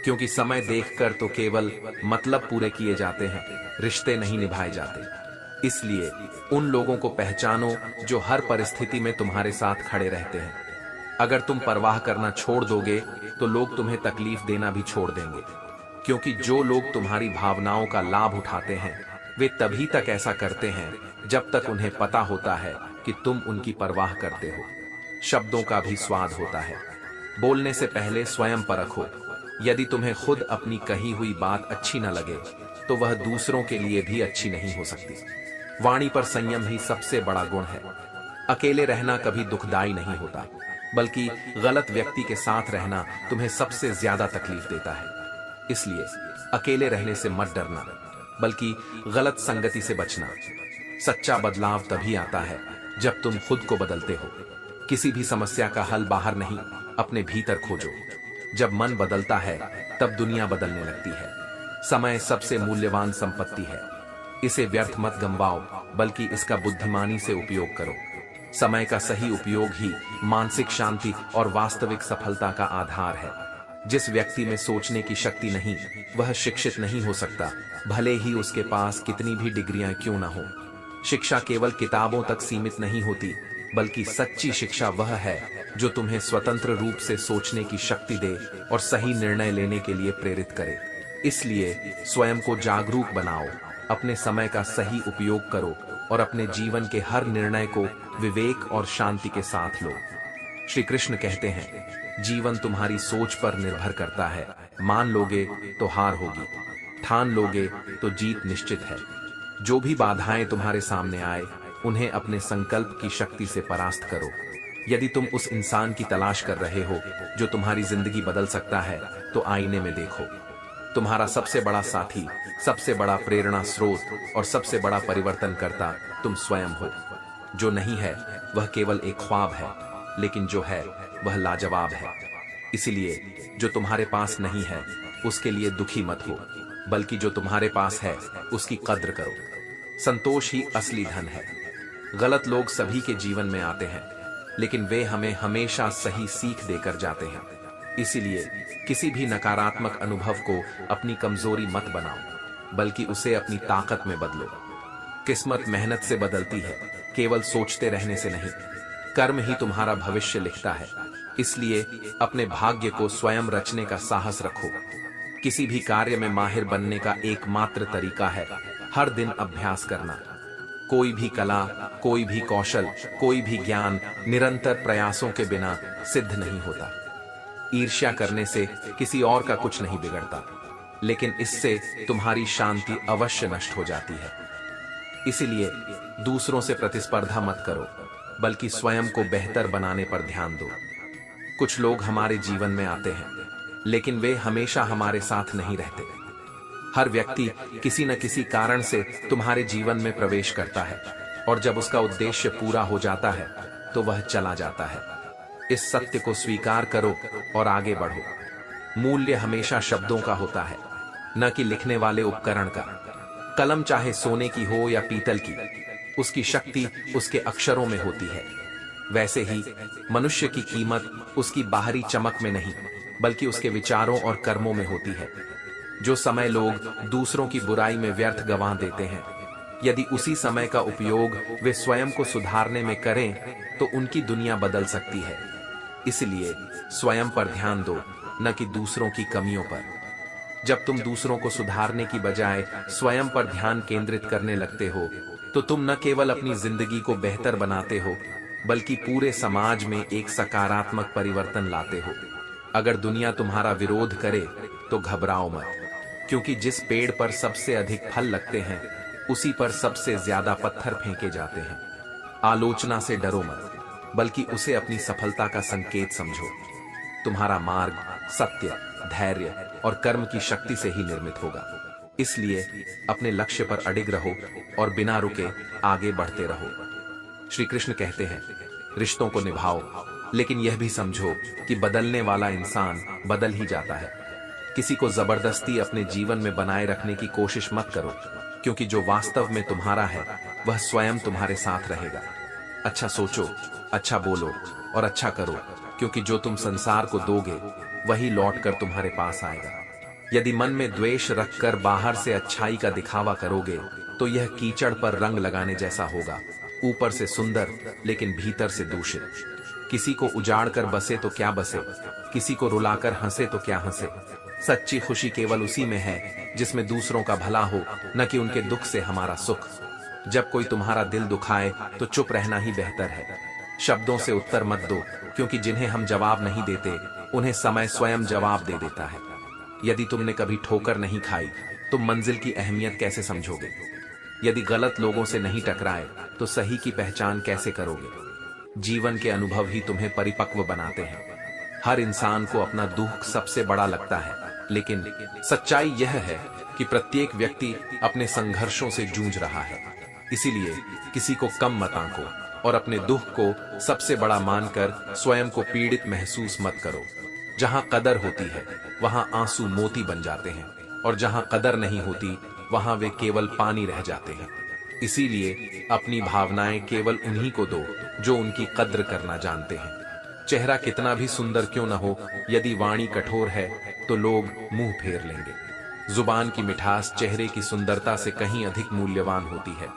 [SPEAKER 1] क्योंकि समय देखकर तो केवल मतलब पूरे किए जाते हैं, रिश्ते नहीं निभाए जाते। इसलिए उन लोगों को पहचानो जो हर परिस्थिति में तुम्हारे साथ खड़े रहते हैं। अगर तुम परवाह करना छोड़ दोगे तो लोग तुम्हें तकलीफ देना भी छोड़ देंगे, क्योंकि जो लोग तुम्हारी भावनाओं का लाभ उठाते हैं वे तभी तक ऐसा करते हैं जब तक उन्हें पता होता है कि तुम उनकी परवाह करते हो। शब्दों का भी स्वाद होता है, बोलने से पहले स्वयं परखो। यदि तुम्हें खुद अपनी कही हुई बात अच्छी न लगे तो वह दूसरों के लिए भी अच्छी नहीं हो सकती। वाणी पर संयम ही सबसे बड़ा गुण है। अकेले रहना कभी दुखदाई नहीं होता, बल्कि गलत व्यक्ति के साथ रहना तुम्हें सबसे ज्यादा तकलीफ देता है। इसलिए अकेले रहने से मत डरना, बल्कि गलत संगति से बचना। सच्चा बदलाव तभी आता है जब तुम खुद को बदलते हो। किसी भी समस्या का हल बाहर नहीं, अपने भीतर खोजो। जब मन बदलता है तब दुनिया बदलने लगती है। समय सबसे मूल्यवान संपत्ति है, इसे व्यर्थ मत गंवाओ, बल्कि इसका बुद्धिमानी से उपयोग करो। समय का सही उपयोग ही मानसिक शांति और वास्तविक सफलता का आधार है। जिस व्यक्ति में सोचने की शक्ति नहीं वह शिक्षित नहीं हो सकता, भले ही उसके पास कितनी भी डिग्रियां क्यों न हो। शिक्षा केवल किताबों तक सीमित नहीं होती, बल्कि सच्ची शिक्षा वह है जो तुम्हें स्वतंत्र रूप से सोचने की शक्ति दे और सही निर्णय लेने के लिए प्रेरित करे। इसलिए स्वयं को जागरूक बनाओ, अपने समय का सही उपयोग करो और अपने जीवन के हर निर्णय को विवेक और शांति के साथ लो। श्री कृष्ण कहते हैं, जीवन तुम्हारी सोच पर निर्भर करता है। मान लोगे तो हार होगी, ठान लोगे तो जीत निश्चित है। जो भी बाधाएं तुम्हारे सामने आए उन्हें अपने संकल्प की शक्ति से परास्त करो। यदि तुम उस इंसान की तलाश कर रहे हो जो तुम्हारी जिंदगी बदल सकता है तो आईने में देखो। तुम्हारा सबसे बड़ा साथी, सबसे बड़ा प्रेरणा स्रोत और सबसे बड़ा परिवर्तन करता तुम स्वयं हो। जो नहीं है वह केवल एक ख्वाब है, लेकिन जो है वह लाजवाब है। इसलिए जो तुम्हारे पास नहीं है उसके लिए दुखी मत हो, बल्कि जो तुम्हारे पास है उसकी कद्र करो। संतोष ही असली धन है। गलत लोग सभी के जीवन में आते हैं, लेकिन वे हमें हमेशा सही सीख देकर जाते हैं। इसीलिए किसी भी नकारात्मक अनुभव को अपनी कमजोरी मत बनाओ, बल्कि उसे अपनी ताकत में बदलो। किस्मत मेहनत से बदलती है, केवल सोचते रहने से नहीं। कर्म ही तुम्हारा भविष्य लिखता है, इसलिए अपने भाग्य को स्वयं रचने का साहस रखो। किसी भी कार्य में माहिर बनने का एकमात्र तरीका है हर दिन अभ्यास करना। कोई भी कला, कोई भी कौशल, कोई भी ज्ञान निरंतर प्रयासों के बिना सिद्ध नहीं होता। ईर्ष्या करने से किसी और का कुछ नहीं बिगड़ता, लेकिन इससे तुम्हारी शांति अवश्य नष्ट हो जाती है। इसलिए दूसरों से प्रतिस्पर्धा मत करो, बल्कि स्वयं को बेहतर बनाने पर ध्यान दो। कुछ लोग हमारे जीवन में आते हैं, लेकिन वे हमेशा हमारे साथ नहीं रहते। हर व्यक्ति किसी न किसी कारण से तुम्हारे जीवन में प्रवेश करता है, और जब उसका उद्देश्य पूरा हो जाता है तो वह चला जाता है। इस सत्य को स्वीकार करो और आगे बढ़ो। मूल्य हमेशा शब्दों का होता है, न कि लिखने वाले उपकरण का। कलम चाहे सोने की हो या पीतल की, उसकी शक्ति उसके अक्षरों में होती है। वैसे ही मनुष्य की कीमत उसकी बाहरी चमक में नहीं, बल्कि उसके विचारों और कर्मों में होती है। जो समय लोग दूसरों की बुराई में व्यर्थ गंवा देते हैं, यदि उसी समय का उपयोग वे स्वयं को सुधारने में करें तो उनकी दुनिया बदल सकती है। इसलिए स्वयं पर ध्यान दो, न कि दूसरों की कमियों पर। जब तुम दूसरों को सुधारने की बजाय स्वयं पर ध्यान केंद्रित करने लगते हो तो तुम न केवल अपनी जिंदगी को बेहतर बनाते हो, बल्कि पूरे समाज में एक सकारात्मक परिवर्तन लाते हो। अगर दुनिया तुम्हारा विरोध करे तो घबराओ मत, क्योंकि जिस पेड़ पर सबसे अधिक फल लगते हैं उसी पर सबसे ज्यादा पत्थर फेंके जाते हैं। आलोचना से डरो मत, बल्कि उसे अपनी सफलता का संकेत समझो। तुम्हारा मार्ग सत्य, धैर्य और कर्म की शक्ति से ही निर्मित होगा। इसलिए अपने लक्ष्य पर अडिग रहो और बिना रुके आगे बढ़ते रहो। श्री कृष्ण कहते हैं, रिश्तों को निभाओ, लेकिन यह भी समझो कि बदलने वाला इंसान बदल ही जाता है। किसी को जबरदस्ती अपने जीवन में बनाए रखने की कोशिश मत करो, क्योंकि जो वास्तव में तुम्हारा है वह स्वयं तुम्हारे साथ रहेगा। अच्छा सोचो, अच्छा बोलो और अच्छा करो, क्योंकि जो तुम संसार को दोगे वही लौट कर तुम्हारे पास आएगा। यदि मन में द्वेष रखकर बाहर से अच्छाई का दिखावा करोगे तो यह कीचड़ पर रंग लगाने जैसा होगा, ऊपर से सुंदर लेकिन भीतर से दूषित। किसी को उजाड़ कर बसे तो क्या बसे, किसी को रुलाकर हंसे तो क्या हंसे। सच्ची खुशी केवल उसी में है जिसमें दूसरों का भला हो, न कि उनके दुख से हमारा सुख। जब कोई तुम्हारा दिल दुखाए तो चुप रहना ही बेहतर है। शब्दों से उत्तर मत दो, क्योंकि जिन्हें हम जवाब नहीं देते उन्हें समय स्वयं जवाब दे देता है। यदि तुमने कभी ठोकर नहीं खाई तो मंजिल की अहमियत कैसे समझोगे? यदि गलत लोगों से नहीं टकराए तो सही की पहचान कैसे करोगे? जीवन के अनुभव ही तुम्हें परिपक्व बनाते हैं। हर इंसान को अपना दुख सबसे बड़ा लगता है, लेकिन सच्चाई यह है कि प्रत्येक व्यक्ति अपने संघर्षों से जूझ रहा है। इसीलिए किसी को कम मत आंको और अपने दुख को सबसे बड़ा मानकर स्वयं को पीड़ित महसूस मत करो। जहां कदर होती है वहां आंसू मोती बन जाते हैं, और जहां कदर नहीं होती वहां वे केवल पानी रह जाते हैं। इसीलिए अपनी भावनाएं केवल उन्हीं को दो जो उनकी कद्र करना जानते हैं। चेहरा कितना भी सुंदर क्यों न हो, यदि वाणी कठोर है तो लोग मुंह फेर लेंगे। जुबान की मिठास चेहरे की सुंदरता से कहीं अधिक मूल्यवान होती है।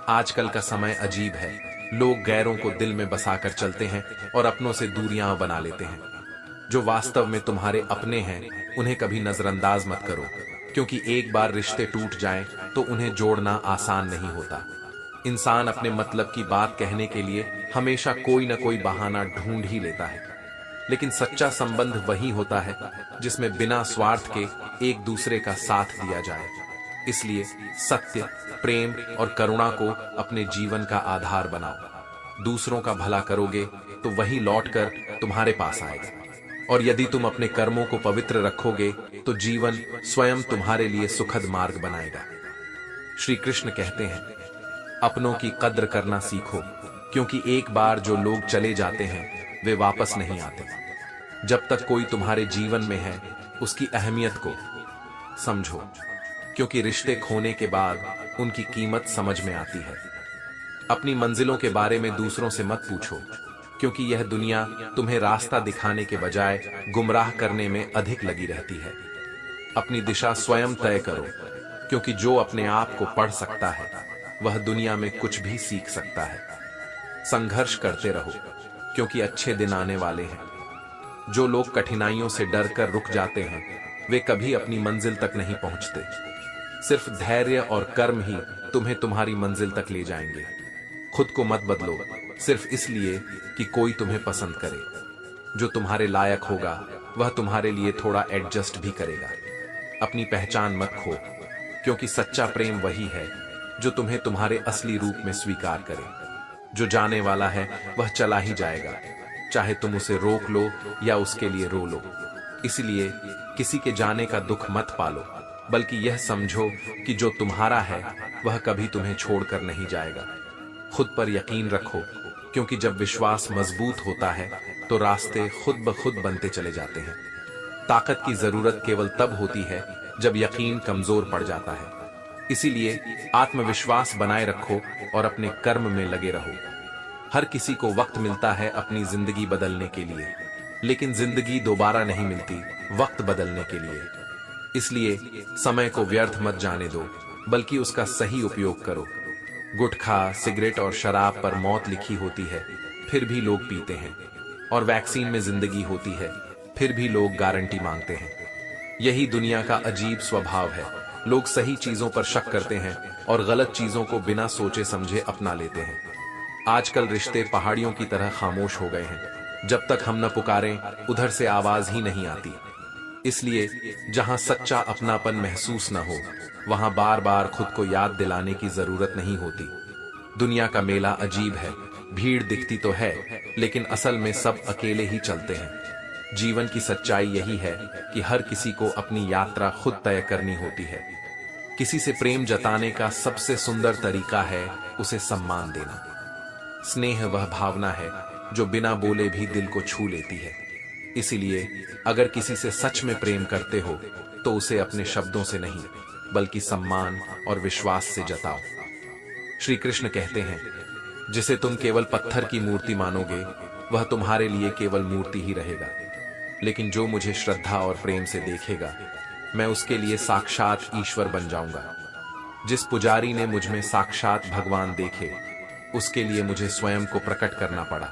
[SPEAKER 1] आजकल का समय अजीब है, लोग गैरों को दिल में बसाकर चलते हैं और अपनों से दूरियां बना लेते हैं। जो वास्तव में तुम्हारे अपने हैं उन्हें कभी नजरअंदाज मत करो, क्योंकि एक बार रिश्ते टूट जाएं तो उन्हें जोड़ना आसान नहीं होता। इंसान अपने मतलब की बात कहने के लिए हमेशा कोई न कोई बहाना ढूंढ ही लेता है, लेकिन सच्चा संबंध वही होता है जिसमें बिना स्वार्थ के एक दूसरे का साथ दिया जाए। इसलिए सत्य, प्रेम और करुणा को अपने जीवन का आधार बनाओ। दूसरों का भला करोगे तो वही लौटकर तुम्हारे पास आएगा, और यदि तुम अपने कर्मों को पवित्र रखोगे तो जीवन स्वयं तुम्हारे लिए सुखद मार्ग बनाएगा। श्री कृष्ण कहते हैं, अपनों की कद्र करना सीखो, क्योंकि एक बार जो लोग चले जाते हैं वे वापस नहीं आते। जब तक कोई तुम्हारे जीवन में है उसकी अहमियत को समझो, क्योंकि रिश्ते खोने के बाद उनकी कीमत समझ में आती है। अपनी मंजिलों के बारे में दूसरों से मत पूछो, क्योंकि यह दुनिया तुम्हें रास्ता दिखाने के बजाय गुमराह करने में अधिक लगी रहती है। अपनी दिशा स्वयं तय करो, क्योंकि जो अपने आप को पढ़ सकता है वह दुनिया में कुछ भी सीख सकता है। संघर्ष करते रहो, क्योंकि अच्छे दिन आने वाले हैं। जो लोग कठिनाइयों से डरकर रुक जाते हैं वे कभी अपनी मंजिल तक नहीं पहुंचते। सिर्फ धैर्य और कर्म ही तुम्हें तुम्हारी मंजिल तक ले जाएंगे। खुद को मत बदलो सिर्फ इसलिए कि कोई तुम्हें पसंद करे। जो तुम्हारे लायक होगा वह तुम्हारे लिए थोड़ा एडजस्ट भी करेगा। अपनी पहचान मत खो, क्योंकि सच्चा प्रेम वही है जो तुम्हें तुम्हारे असली रूप में स्वीकार करे। जो जाने वाला है वह चला ही जाएगा, चाहे तुम उसे रोक लो या उसके लिए रो लो। इसलिए किसी के जाने का दुख मत पालो, बल्कि यह समझो कि जो तुम्हारा है वह कभी तुम्हें छोड़कर नहीं जाएगा। खुद पर यकीन रखो, क्योंकि जब विश्वास मजबूत होता है तो रास्ते खुद ब खुद बनते चले जाते हैं। ताकत की जरूरत केवल तब होती है जब यकीन कमजोर पड़ जाता है। इसीलिए आत्मविश्वास बनाए रखो और अपने कर्म में लगे रहो। हर किसी को वक्त मिलता है अपनी जिंदगी बदलने के लिए, लेकिन जिंदगी दोबारा नहीं मिलती वक्त बदलने के लिए। इसलिए समय को व्यर्थ मत जाने दो, बल्कि उसका सही उपयोग करो। गुटखा, सिगरेट और शराब पर मौत लिखी होती है, फिर भी लोग पीते हैं, और वैक्सीन में जिंदगी होती है, फिर भी लोग गारंटी मांगते हैं। यही दुनिया का अजीब स्वभाव है। लोग सही चीजों पर शक करते हैं और गलत चीजों को बिना सोचे समझे अपना लेते हैं। आजकल रिश्ते पहाड़ियों की तरह खामोश हो गए हैं। जब तक हम न पुकारें उधर से आवाज ही नहीं आती। इसलिए जहां सच्चा अपनापन महसूस न हो वहां बार बार खुद को याद दिलाने की जरूरत नहीं होती। दुनिया का मेला अजीब है, भीड़ दिखती तो है लेकिन असल में सब अकेले ही चलते हैं। जीवन की सच्चाई यही है कि हर किसी को अपनी यात्रा खुद तय करनी होती है। किसी से प्रेम जताने का सबसे सुंदर तरीका है उसे सम्मान देना। स्नेह वह भावना है जो बिना बोले भी दिल को छू लेती है। इसीलिए अगर किसी से सच में प्रेम करते हो तो उसे अपने शब्दों से नहीं बल्कि सम्मान और विश्वास से जताओ। श्री कृष्ण कहते हैं, जिसे तुम केवल पत्थर की मूर्ति मानोगे वह तुम्हारे लिए केवल मूर्ति ही रहेगा, लेकिन जो मुझे श्रद्धा और प्रेम से देखेगा मैं उसके लिए साक्षात ईश्वर बन जाऊंगा। जिस पुजारी ने मुझ में साक्षात भगवान देखे उसके लिए मुझे स्वयं को प्रकट करना पड़ा।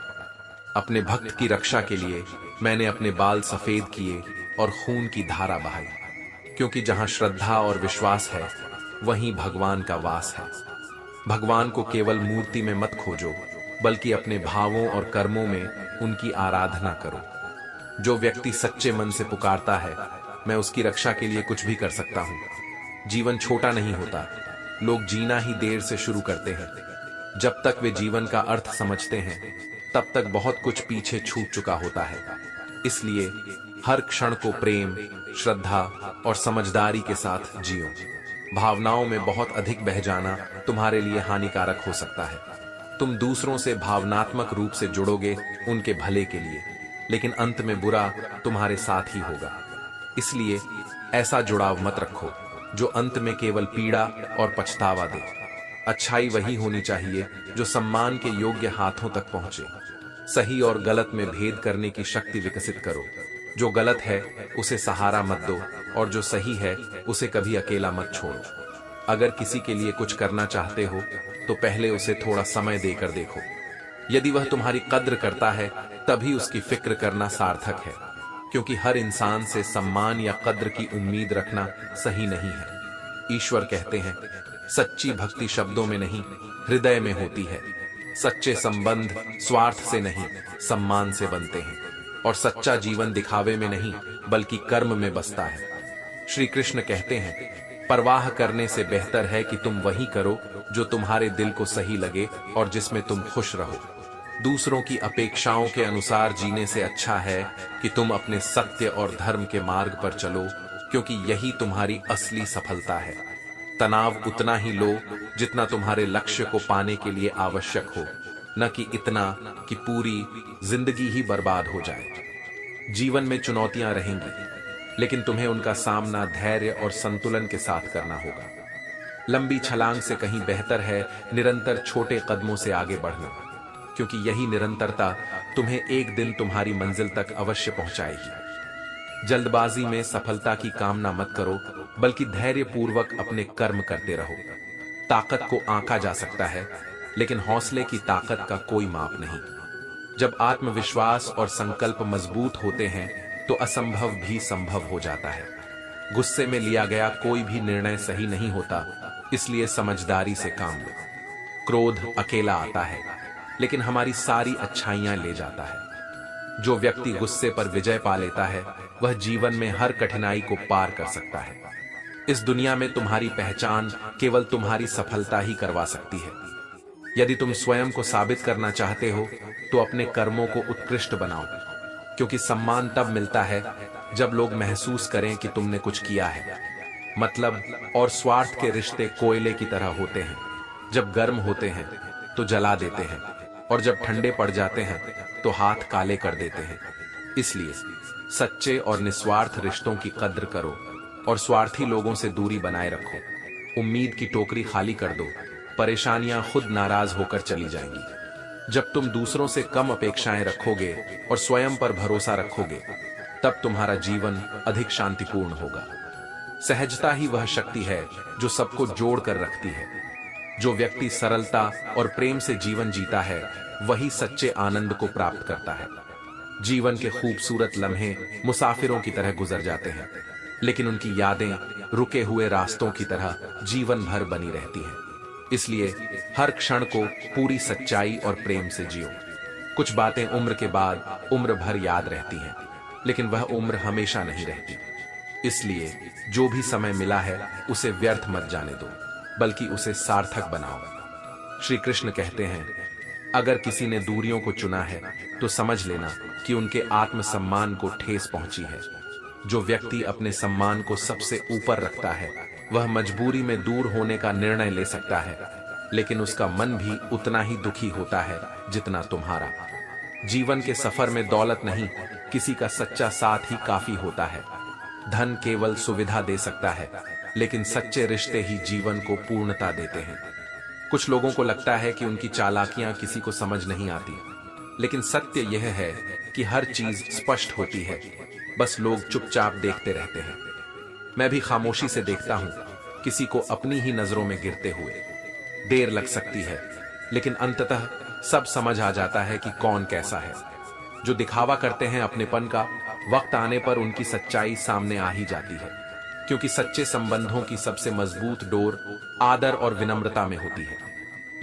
[SPEAKER 1] अपने भक्त की रक्षा के लिए मैंने अपने बाल सफेद किए और खून की धारा बहाई, क्योंकि जहां श्रद्धा और विश्वास है वहीं भगवान का वास है। भगवान को केवल मूर्ति में मत खोजो बल्कि अपने भावों और कर्मों में उनकी आराधना करो। जो व्यक्ति सच्चे मन से पुकारता है मैं उसकी रक्षा के लिए कुछ भी कर सकता हूं। जीवन छोटा नहीं होता, लोग जीना ही देर से शुरू करते हैं। जब तक वे जीवन का अर्थ समझते हैं तब तक बहुत कुछ पीछे छूट चुका होता है। इसलिए हर क्षण को प्रेम, श्रद्धा और समझदारी के साथ जियो। भावनाओं में बहुत अधिक बह जाना तुम्हारे लिए हानिकारक हो सकता है। तुम दूसरों से भावनात्मक रूप से जुड़ोगे उनके भले के लिए, लेकिन अंत में बुरा तुम्हारे साथ ही होगा। इसलिए ऐसा जुड़ाव मत रखो जो अंत में केवल पीड़ा और पछतावा दे। अच्छाई वही होनी चाहिए जो सम्मान के योग्य हाथों तक पहुंचे। सही और गलत में भेद करने की शक्ति विकसित करो। जो गलत है उसे सहारा मत दो और जो सही है उसे कभी अकेला मत छोड़ो। अगर किसी के लिए कुछ करना चाहते हो तो पहले उसे थोड़ा समय देकर देखो। यदि वह तुम्हारी कद्र करता है तभी उसकी फिक्र करना सार्थक है, क्योंकि हर इंसान से सम्मान या कद्र की उम्मीद रखना सही नहीं है। ईश्वर कहते हैं, सच्ची भक्ति शब्दों में नहीं हृदय में होती है। सच्चे संबंध स्वार्थ से नहीं सम्मान से बनते हैं, और सच्चा जीवन दिखावे में नहीं बल्कि कर्म में बसता है। श्री कृष्ण कहते हैं, परवाह करने से बेहतर है कि तुम वही करो जो तुम्हारे दिल को सही लगे और जिसमें तुम खुश रहो। दूसरों की अपेक्षाओं के अनुसार जीने से अच्छा है कि तुम अपने सत्य और धर्म के मार्ग पर चलो, क्योंकि यही तुम्हारी असली सफलता है। तनाव उतना ही लो जितना तुम्हारे लक्ष्य को पाने के लिए आवश्यक हो, न कि इतना कि पूरी जिंदगी ही बर्बाद हो जाए। जीवन में चुनौतियां रहेंगी, लेकिन तुम्हें उनका सामना धैर्य और संतुलन के साथ करना होगा। लंबी छलांग से कहीं बेहतर है निरंतर छोटे कदमों से आगे बढ़ना, क्योंकि यही निरंतरता तुम्हें एक दिन तुम्हारी मंजिल तक अवश्य पहुंचाएगी। जल्दबाजी में सफलता की कामना मत करो, बल्कि धैर्यपूर्वक अपने कर्म करते रहो। ताकत को आंका जा सकता है, लेकिन हौसले की ताकत का कोई माप नहीं। जब आत्मविश्वास और संकल्प मजबूत होते हैं तो असंभव भी संभव हो जाता है। गुस्से में लिया गया कोई भी निर्णय सही नहीं होता, इसलिए समझदारी से काम लो। क्रोध अकेला आता है, लेकिन हमारी सारी अच्छाइयां ले जाता है। जो व्यक्ति गुस्से पर विजय पा लेता है वह जीवन में हर कठिनाई को पार कर सकता है। इस दुनिया में तुम्हारी पहचान केवल तुम्हारी सफलता ही करवा सकती है। यदि तुम स्वयं को साबित करना चाहते हो तो अपने कर्मों को उत्कृष्ट बनाओ, क्योंकि सम्मान तब मिलता है जब लोग महसूस करें कि तुमने कुछ किया है। मतलब और स्वार्थ के रिश्ते कोयले की तरह होते हैं, जब गर्म होते हैं तो जला देते हैं, और जब ठंडे पड़ जाते हैं तो हाथ काले कर देते हैं। इसलिए सच्चे और निस्वार्थ रिश्तों की कद्र करो और स्वार्थी लोगों से दूरी बनाए रखो। उम्मीद की टोकरी खाली कर दो, परेशानियां खुद नाराज होकर चली जाएंगी। जब तुम दूसरों से कम अपेक्षाएं रखोगे और स्वयं पर भरोसा रखोगे तब तुम्हारा जीवन अधिक शांतिपूर्ण होगा। सहजता ही वह शक्ति है जो सबको जोड़ कर रखती है। जो व्यक्ति सरलता और प्रेम से जीवन जीता है वही सच्चे आनंद को प्राप्त करता है। जीवन के खूबसूरत लम्हे मुसाफिरों की तरह गुजर जाते हैं, लेकिन उनकी यादें रुके हुए रास्तों की तरह जीवन भर बनी रहती हैं। इसलिए हर क्षण को पूरी सच्चाई और प्रेम से जियो। कुछ बातें उम्र के बाद उम्र भर याद रहती हैं, लेकिन वह उम्र हमेशा नहीं रहती। इसलिए जो भी समय मिला है उसे व्यर्थ मत जाने दो, बल्कि उसे सार्थक बनाओ। श्री कृष्ण कहते हैं, अगर किसी ने दूरियों को चुना है तो समझ लेना कि उनके आत्मसम्मान को ठेस पहुंची है। जो व्यक्ति अपने सम्मान को सबसे ऊपर रखता है वह मजबूरी में दूर होने का निर्णय ले सकता है, लेकिन उसका मन भी उतना ही दुखी होता है जितना तुम्हारा। जीवन के सफर में दौलत नहीं, किसी का सच्चा साथ ही काफी होता है। धन केवल सुविधा दे सकता है, लेकिन सच्चे रिश्ते ही जीवन को पूर्णता देते हैं। कुछ लोगों को लगता है कि उनकी चालाकियां किसी को समझ नहीं आती, लेकिन सत्य यह है कि हर चीज स्पष्ट होती है, बस लोग चुपचाप देखते रहते हैं। मैं भी खामोशी से देखता हूं किसी को अपनी ही नजरों में गिरते हुए। देर लग सकती है, लेकिन अंततः सब समझ आ जाता है कि कौन कैसा है। जो दिखावा करते हैं अपनेपन का, वक्त आने पर उनकी सच्चाई सामने आ ही जाती है, क्योंकि सच्चे संबंधों की सबसे मजबूत डोर आदर और विनम्रता में होती है।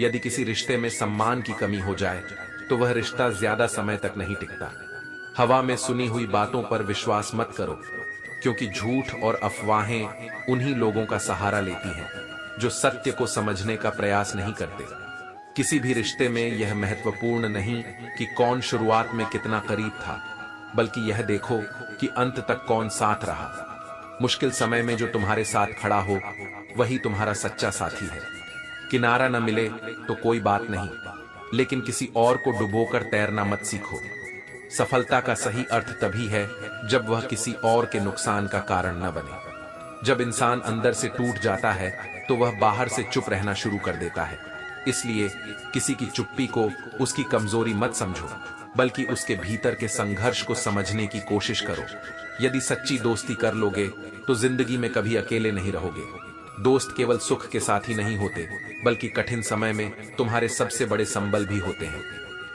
[SPEAKER 1] यदि किसी रिश्ते में सम्मान की कमी हो जाए तो वह रिश्ता ज्यादा समय तक नहीं टिकता। हवा में सुनी हुई बातों पर विश्वास मत करो, क्योंकि झूठ और अफवाहें उन्हीं लोगों का सहारा लेती हैं जो सत्य को समझने का प्रयास नहीं करते। किसी भी रिश्ते में यह महत्वपूर्ण नहीं कि कौन शुरुआत में कितना करीब था, बल्कि यह देखो कि अंत तक कौन साथ रहा। मुश्किल समय में जो तुम्हारे साथ खड़ा हो वही तुम्हारा सच्चा साथी है। किनारा न मिले तो कोई बात नहीं, लेकिन किसी और को डुबोकर तैरना मत सीखो। सफलता का सही अर्थ तभी है जब वह किसी और के नुकसान का कारण न बने। जब इंसान अंदर से टूट जाता है तो वह बाहर से चुप रहना शुरू कर देता है। इसलिए किसी की चुप्पी को उसकी कमजोरी मत समझो, बल्कि उसके भीतर के संघर्ष को समझने की कोशिश करो। यदि सच्ची दोस्ती कर लोगे तो जिंदगी में कभी अकेले नहीं रहोगे। दोस्त केवल सुख के साथ ही नहीं होते, बल्कि कठिन समय में तुम्हारे सबसे बड़े संबल भी होते हैं।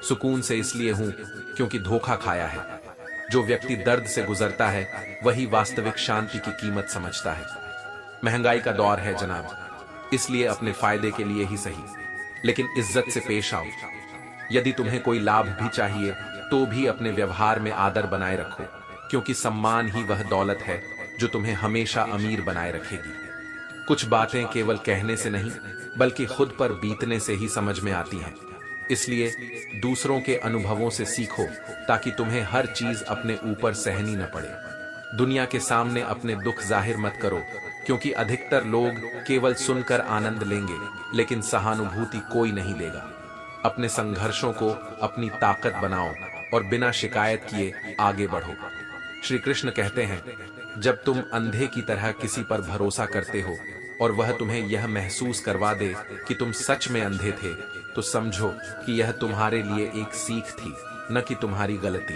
[SPEAKER 1] सुकून से इसलिए हूं क्योंकि धोखा खाया है। जो व्यक्ति दर्द से गुजरता है वही वास्तविक शांति की कीमत समझता है। महंगाई का दौर है जनाब, इसलिए अपने फायदे के लिए ही सही, लेकिन इज्जत से पेश आओ। यदि तुम्हें कोई लाभ भी चाहिए तो भी अपने व्यवहार में आदर बनाए रखो, क्योंकि सम्मान ही वह दौलत है जो तुम्हें हमेशा अमीर बनाए रखेगी। कुछ बातें केवल कहने से नहीं, बल्कि खुद पर बीतने से ही समझ में आती हैं। इसलिए दूसरों के अनुभवों से सीखो, ताकि तुम्हें हर चीज अपने ऊपर सहनी न पड़े। दुनिया के सामने अपने दुख जाहिर मत करो, क्योंकि अधिकतर लोग केवल सुनकर आनंद लेंगे, लेकिन सहानुभूति कोई नहीं लेगा। अपने संघर्षों को अपनी ताकत बनाओ और बिना शिकायत किए आगे बढ़ो। श्री कृष्ण कहते हैं, जब तुम अंधे की तरह किसी पर भरोसा करते हो और वह तुम्हें यह महसूस करवा दे कि तुम सच में अंधे थे, तो समझो कि यह तुम्हारे लिए एक सीख थी, न कि तुम्हारी गलती।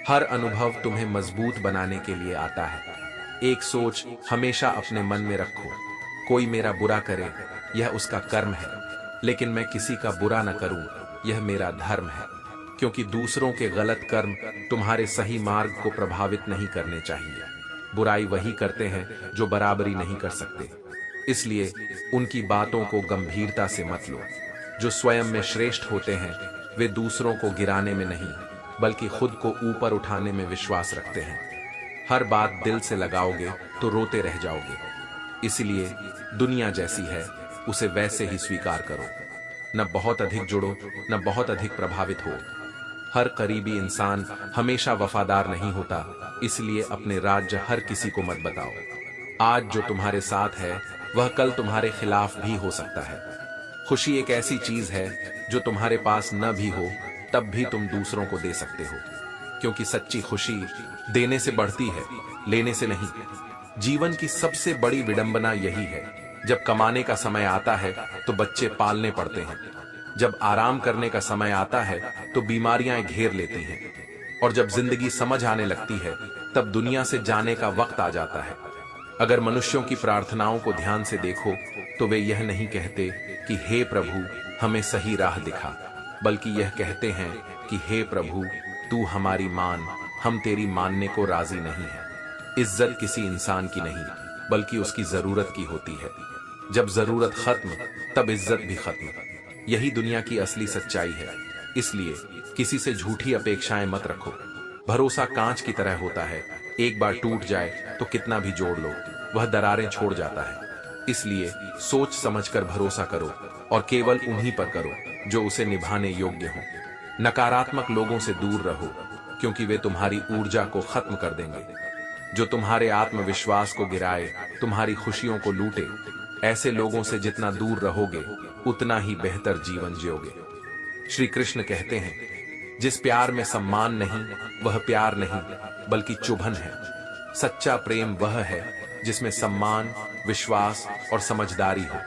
[SPEAKER 1] हर अनुभव तुम्हें मजबूत बनाने के लिए आता है। एक सोच हमेशा अपने मन में रखो, कोई मेरा बुरा करे यह उसका कर्म है, लेकिन मैं किसी का बुरा न करूं यह मेरा धर्म है। क्योंकि दूसरों के गलत कर्म तुम्हारे सही मार्ग को प्रभावित नहीं करने चाहिए। बुराई वही करते हैं जो बराबरी नहीं कर सकते, इसलिए उनकी बातों को गंभीरता से मत लो। जो स्वयं में श्रेष्ठ होते हैं वे दूसरों को गिराने में नहीं, बल्कि खुद को ऊपर उठाने में विश्वास रखते हैं। हर बात दिल से लगाओगे तो रोते रह जाओगे। इसलिए दुनिया जैसी है उसे वैसे ही स्वीकार करो। न बहुत अधिक जुड़ो, न बहुत अधिक प्रभावित हो। हर करीबी इंसान हमेशा वफादार नहीं होता, इसलिए अपने राज्य हर किसी को मत बताओ। आज जो तुम्हारे साथ है वह कल तुम्हारे खिलाफ भी हो सकता है। खुशी एक ऐसी चीज है जो तुम्हारे पास न भी हो तब भी तुम दूसरों को दे सकते हो, क्योंकि सच्ची खुशी देने से बढ़ती है, लेने से नहीं। जीवन की सबसे बड़ी विडंबना यही है, जब कमाने का समय आता है तो बच्चे पालने पड़ते हैं, जब आराम करने का समय आता है तो बीमारियां घेर लेती हैं, और जब जिंदगी समझ आने लगती है तब दुनिया से जाने का वक्त आ जाता है। अगर मनुष्यों की प्रार्थनाओं को ध्यान से देखो तो वे यह नहीं कहते कि हे प्रभु हमें सही राह दिखा, बल्कि यह कहते हैं कि हे प्रभु तू हमारी मान, हम तेरी मानने को राजी नहीं है। इज्जत किसी इंसान की नहीं, बल्कि उसकी जरूरत की होती है। जब जरूरत खत्म तब इज्जत भी खत्म। यही दुनिया की असली सच्चाई है। इसलिए किसी से झूठी अपेक्षाएं मत रखो। भरोसा कांच की तरह होता है, एक बार टूट जाए तो कितना भी जोड़ लो वह दरारें छोड़ जाता है। इसलिए सोच समझकर भरोसा करो और केवल उन्हीं पर करो जो उसे निभाने योग्य हो। नकारात्मक लोगों से दूर रहो, क्योंकि वे तुम्हारी ऊर्जा को खत्म कर देंगे। जो तुम्हारे आत्मविश्वास को गिराए, तुम्हारी खुशियों को लूटे। ऐसे लोगों से जितना दूर रहोगे उतना ही बेहतर जीवन जियोगे। श्री कृष्ण कहते हैं, जिस प्यार में सम्मान नहीं वह प्यार नहीं बल्कि चुभन है। सच्चा प्रेम वह है जिसमें सम्मान, विश्वास और समझदारी हो।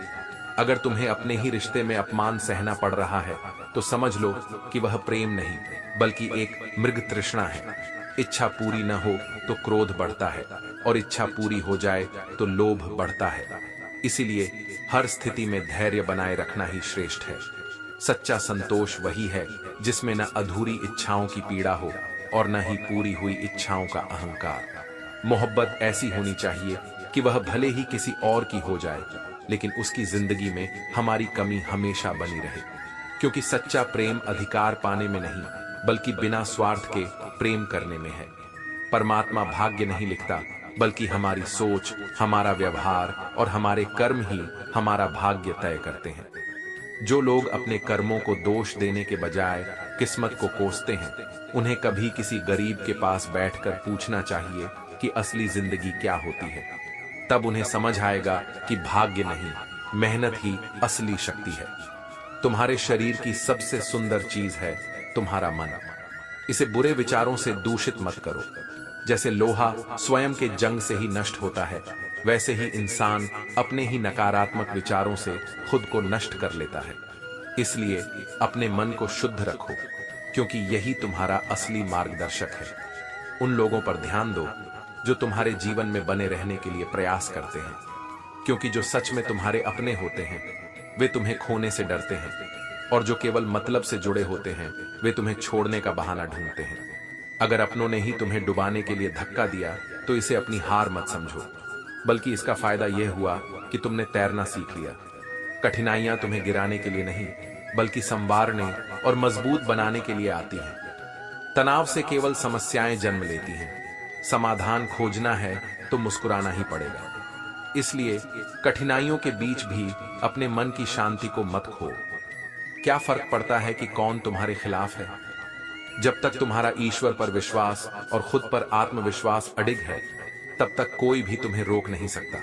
[SPEAKER 1] अगर तुम्हें अपने ही रिश्ते में अपमान सहना पड़ रहा है तो समझ लो कि वह प्रेम नहीं बल्कि एक मृग तृष्णा है। इच्छा पूरी न हो तो क्रोध बढ़ता है और इच्छा पूरी हो जाए तो लोभ बढ़ता है। इसीलिए हर स्थिति में धैर्य बनाए रखना ही श्रेष्ठ है। सच्चा संतोष वही है जिसमें न अधूरी इच्छाओं की पीड़ा हो और न ही पूरी हुई इच्छाओं का अहंकार। मोहब्बत ऐसी होनी चाहिए कि वह भले ही किसी और की हो जाए लेकिन उसकी जिंदगी में हमारी कमी हमेशा बनी रहे। क्योंकि सच्चा प्रेम अधिकार पाने में नहीं बल्कि बिना स्वार्थ के प्रेम करने में है। परमात्मा भाग्य नहीं लिखता बल्कि हमारी सोच, हमारा व्यवहार और हमारे कर्म ही हमारा भाग्य तय करते हैं। जो लोग अपने कर्मों को दोष देने के बजाय किस्मत को कोसते हैं, उन्हें कभी किसी गरीब के पास बैठकर पूछना चाहिए कि असली जिंदगी क्या होती है। तब उन्हें समझ आएगा कि भाग्य नहीं, मेहनत ही असली शक्ति है। तुम्हारे शरीर की सबसे सुंदर चीज है तुम्हारा मन। इसे बुरे विचारों से दूषित मत करो। जैसे लोहा स्वयं के जंग से ही नष्ट होता है, वैसे ही इंसान अपने ही नकारात्मक विचारों से खुद को नष्ट कर लेता है। इसलिए अपने मन को शुद्ध रखो, क्योंकि यही तुम्हारा असली मार्गदर्शक है। उन लोगों पर ध्यान दो जो तुम्हारे जीवन में बने रहने के लिए प्रयास करते हैं, क्योंकि जो सच में तुम्हारे अपने होते हैं वे तुम्हें खोने से डरते हैं, और जो केवल मतलब से जुड़े होते हैं वे तुम्हें छोड़ने का बहाना ढूंढते हैं। अगर अपनों ने ही तुम्हें डुबाने के लिए धक्का दिया तो इसे अपनी हार मत समझो, बल्कि इसका फायदा यह हुआ कि तुमने तैरना सीख लिया। कठिनाइयां तुम्हें गिराने के लिए नहीं बल्कि संवारने और मजबूत बनाने के लिए आती हैं। तनाव से केवल समस्याएं जन्म लेती हैं। समाधान खोजना है तो मुस्कुराना ही पड़ेगा। इसलिए कठिनाइयों के बीच भी अपने मन की शांति को मत खो। क्या फर्क पड़ता है कि कौन तुम्हारे खिलाफ है? जब तक तुम्हारा ईश्वर पर विश्वास और खुद पर आत्मविश्वास अडिग है तब तक कोई भी तुम्हें रोक नहीं सकता।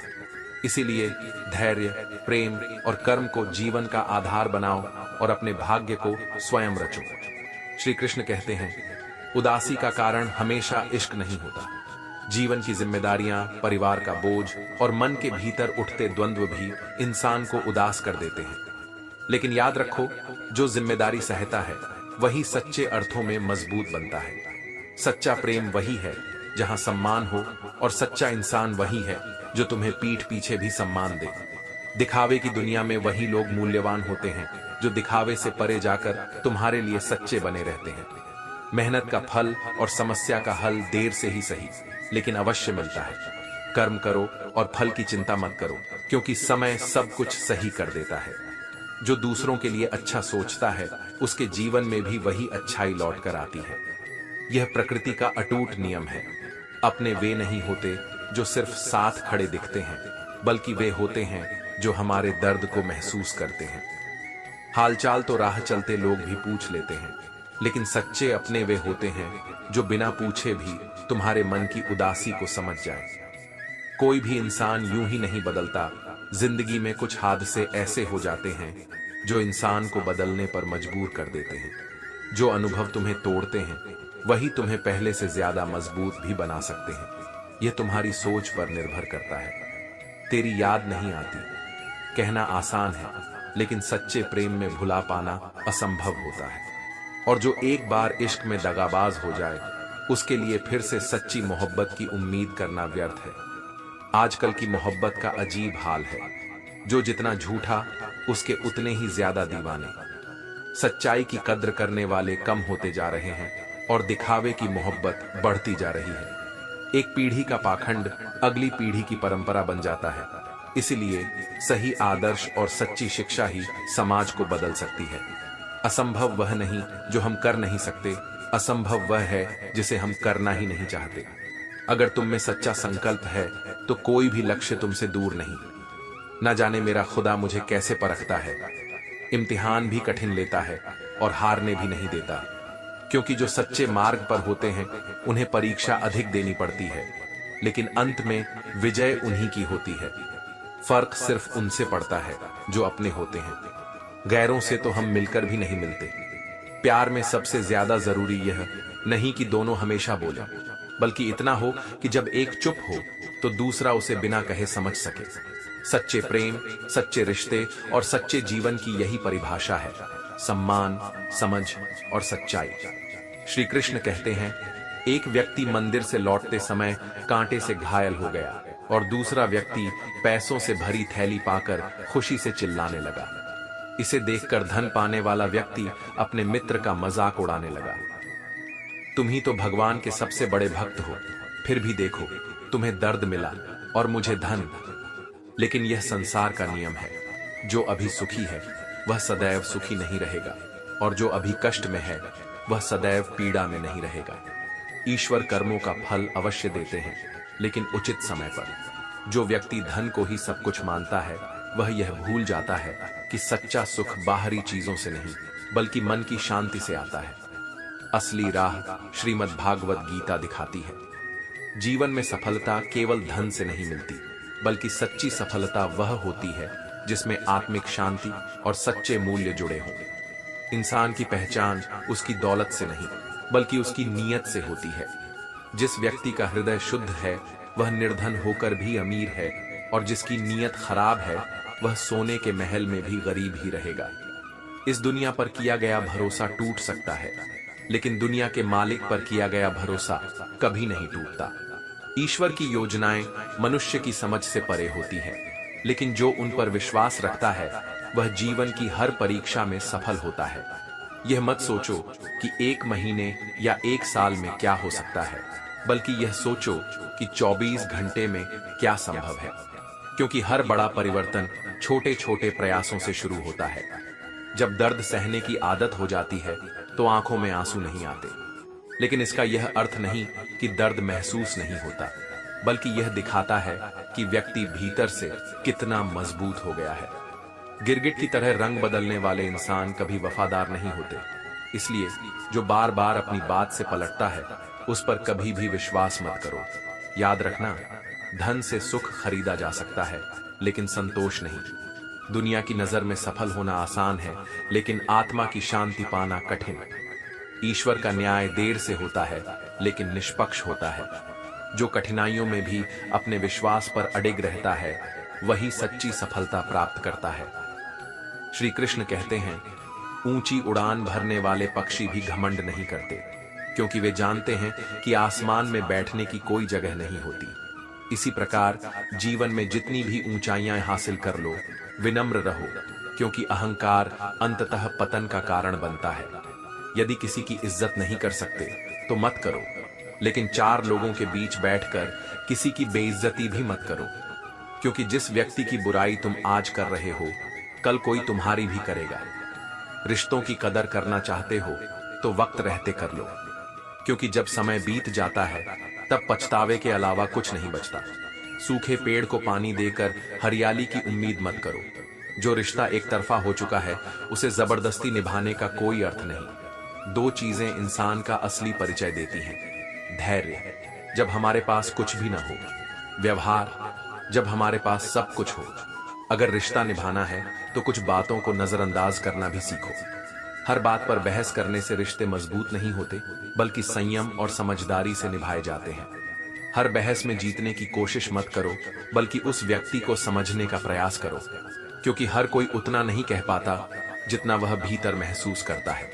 [SPEAKER 1] इसीलिए धैर्य, प्रेम और कर्म को जीवन का आधार बनाओ और अपने भाग्य को स्वयं रचो। श्री कृष्ण कहते हैं, उदासी का कारण हमेशा इश्क नहीं होता। जीवन की जिम्मेदारियां, परिवार का बोझ और मन के भीतर उठते द्वंद्व भी इंसान को उदास कर देते हैं। लेकिन याद रखो, जो जिम्मेदारी सहता है वही सच्चे अर्थों में मजबूत बनता है। सच्चा प्रेम वही है जहां सम्मान हो, और सच्चा इंसान वही है जो तुम्हें पीठ पीछे भी सम्मान दे। दिखावे की दुनिया में वही लोग मूल्यवान होते हैं जो दिखावे से परे जाकर तुम्हारे लिए सच्चे बने रहते हैं। मेहनत का फल और समस्या का हल देर से ही सही लेकिन अवश्य मिलता है। कर्म करो और फल की चिंता मत करो, क्योंकि समय सब कुछ सही कर देता है। जो दूसरों के लिए अच्छा सोचता है उसके जीवन में भी वही अच्छाई लौट कर आती है। यह प्रकृति का अटूट नियम है। अपने वे नहीं होते जो सिर्फ साथ खड़े दिखते हैं, बल्कि वे होते हैं जो हमारे दर्द को महसूस करते हैं। हालचाल तो राह चलते लोग भी पूछ लेते हैं, लेकिन सच्चे अपने वे होते हैं जो बिना पूछे भी तुम्हारे मन की उदासी को समझ जाए। कोई भी इंसान यूं ही नहीं बदलता। जिंदगी में कुछ हादसे ऐसे हो जाते हैं जो इंसान को बदलने पर मजबूर कर देते हैं। जो अनुभव तुम्हें तोड़ते हैं वही तुम्हें पहले से ज्यादा मजबूत भी बना सकते हैं। यह तुम्हारी सोच पर निर्भर करता है। तेरी याद नहीं आती कहना आसान है, लेकिन सच्चे प्रेम में भुला पाना असंभव होता है। और जो एक बार इश्क में दगाबाज हो जाए उसके लिए फिर से सच्ची मोहब्बत की उम्मीद करना व्यर्थ है। आजकल की मोहब्बत का अजीब हाल है। जो जितना झूठा उसके उतने ही ज्यादा दीवाने। सच्चाई की कद्र करने वाले कम होते जा रहे हैं और दिखावे की मोहब्बत बढ़ती जा रही है। एक पीढ़ी का पाखंड अगली पीढ़ी की परंपरा बन जाता है। इसलिए सही आदर्श और सच्ची शिक्षा ही समाज को बदल सकती है। असंभव वह नहीं जो हम कर नहीं सकते, असंभव वह है जिसे हम करना ही नहीं चाहते। अगर तुम में सच्चा संकल्प है तो कोई भी लक्ष्य तुमसे दूर नहीं। न जाने मेरा खुदा मुझे कैसे परखता है। इम्तिहान भी कठिन लेता है और हारने भी नहीं देता, क्योंकि जो सच्चे मार्ग पर होते हैं उन्हें परीक्षा अधिक देनी पड़ती है। लेकिन अंत में विजय उन्हीं की होती है। फर्क सिर्फ उनसे पड़ता है जो अपने होते हैं। गैरों से तो हम मिलकर भी नहीं मिलते। प्यार में सबसे ज्यादा जरूरी यह नहीं कि दोनों हमेशा बोलें, बल्कि इतना हो कि जब एक चुप हो तो दूसरा उसे बिना कहे समझ सके। सच्चे प्रेम, सच्चे रिश्ते और सच्चे जीवन की यही परिभाषा है, सम्मान, समझ और सच्चाई। श्री कृष्ण कहते हैं, एक व्यक्ति मंदिर से लौटते समय कांटे से घायल हो गया और दूसरा व्यक्ति पैसों से भरी थैली पाकर खुशी से चिल्लाने लगा। इसे देखकर धन पाने वाला व्यक्ति अपने मित्र का मजाक उड़ाने लगा। तुम ही तो भगवान के सबसे बड़े भक्त हो, फिर भी देखो तुम्हें दर्द मिला और मुझे धन। लेकिन यह संसार का नियम है, जो अभी सुखी है वह सदैव सुखी नहीं रहेगा, और जो अभी कष्ट में है वह सदैव पीड़ा में नहीं रहेगा। ईश्वर कर्मों का फल अवश्य देते हैं, लेकिन उचित समय पर। जो व्यक्ति धन को ही सब कुछ मानता है वह यह भूल जाता है कि सच्चा सुख बाहरी चीजों से नहीं बल्कि मन की शांति से आता है। असली राह श्रीमद् भागवत गीता दिखाती है। जीवन में सफलता केवल धन से नहीं मिलती, बल्कि सच्ची सफलता वह होती है जिसमें आत्मिक शांति और सच्चे मूल्य जुड़े हों। इंसान की पहचान उसकी दौलत से नहीं बल्कि उसकी नीयत से होती है। जिस व्यक्ति का हृदय शुद्ध है वह निर्धन होकर भी अमीर है, और जिसकी नीयत खराब है वह सोने के महल में भी गरीब ही रहेगा। इस दुनिया पर किया गया भरोसा टूट सकता है, लेकिन दुनिया के मालिक पर किया गया भरोसा कभी नहीं टूटता। ईश्वर की योजनाएं मनुष्य की समझ से परे होती हैं, लेकिन जो उन पर विश्वास रखता है वह जीवन की हर परीक्षा में सफल होता है। यह मत सोचो कि एक महीने या एक साल में क्या हो सकता है, बल्कि यह सोचो कि 24 घंटे में क्या संभव है, क्योंकि हर बड़ा परिवर्तन छोटे छोटे प्रयासों से शुरू होता है। जब दर्द सहने की आदत हो जाती है तो आंखों में आंसू नहीं आते, लेकिन इसका यह अर्थ नहीं कि दर्द महसूस नहीं होता, बल्कि यह दिखाता है कि व्यक्ति भीतर से कितना मजबूत हो गया है। गिरगिट की तरह रंग बदलने वाले इंसान कभी वफादार नहीं होते, इसलिए जो बार बार अपनी बात से पलटता है उस पर कभी भी विश्वास मत करो। याद रखना, धन से सुख खरीदा जा सकता है, लेकिन संतोष नहीं। दुनिया की नजर में सफल होना आसान है, लेकिन आत्मा की शांति पाना कठिन। ईश्वर का न्याय देर से होता है, लेकिन निष्पक्ष होता है। जो कठिनाइयों में भी अपने विश्वास पर अडिग रहता है वही सच्ची सफलता प्राप्त करता है। श्री कृष्ण कहते हैं, ऊंची उड़ान भरने वाले पक्षी भी घमंड नहीं करते, क्योंकि वे जानते हैं कि आसमान में बैठने की कोई जगह नहीं होती। इसी प्रकार जीवन में जितनी भी ऊंचाइयां हासिल कर लो, विनम्र रहो, क्योंकि अहंकार अंततः पतन का कारण बनता है। यदि किसी की इज्जत नहीं कर सकते तो मत करो, लेकिन 4 लोगों के बीच बैठकर किसी की बेइज्जती भी मत करो, क्योंकि जिस व्यक्ति की बुराई तुम आज कर रहे हो कल कोई तुम्हारी भी करेगा। रिश्तों की कदर करना चाहते हो तो वक्त रहते कर लो, क्योंकि जब समय बीत जाता है तब पछतावे के अलावा कुछ नहीं बचता। सूखे पेड़ को पानी देकर हरियाली की उम्मीद मत करो। जो रिश्ता एक तरफा हो चुका है उसे जबरदस्ती निभाने का कोई अर्थ नहीं। 2 चीजें इंसान का असली परिचय देती हैं, धैर्य जब हमारे पास कुछ भी ना हो, व्यवहार जब हमारे पास सब कुछ हो। अगर रिश्ता निभाना है तो कुछ बातों को नजरअंदाज करना भी सीखो। हर बात पर बहस करने से रिश्ते मजबूत नहीं होते, बल्कि संयम और समझदारी से निभाए जाते हैं। हर बहस में जीतने की कोशिश मत करो, बल्कि उस व्यक्ति को समझने का प्रयास करो, क्योंकि हर कोई उतना नहीं कह पाता जितना वह भीतर महसूस करता है।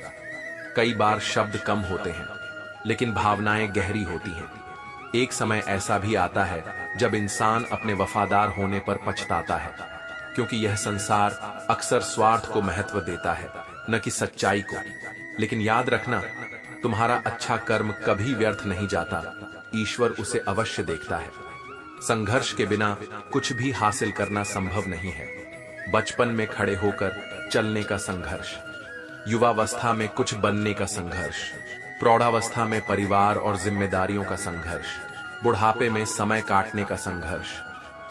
[SPEAKER 1] कई बार शब्द कम होते हैं, लेकिन भावनाएं गहरी होती हैं। एक समय ऐसा भी आता है जब इंसान अपने वफादार होने पर पछताता है, क्योंकि यह संसार अक्सर स्वार्थ को महत्व देता है, न कि सच्चाई को। लेकिन याद रखना, तुम्हारा अच्छा कर्म कभी व्यर्थ नहीं जाता, ईश्वर उसे अवश्य देखता है। संघर्ष के बिना कुछ भी हासिल करना संभव नहीं है। बचपन में खड़े होकर चलने का संघर्ष, युवावस्था में कुछ बनने का संघर्ष, प्रौढ़ावस्था में परिवार और जिम्मेदारियों का संघर्ष, बुढ़ापे में समय काटने का संघर्ष।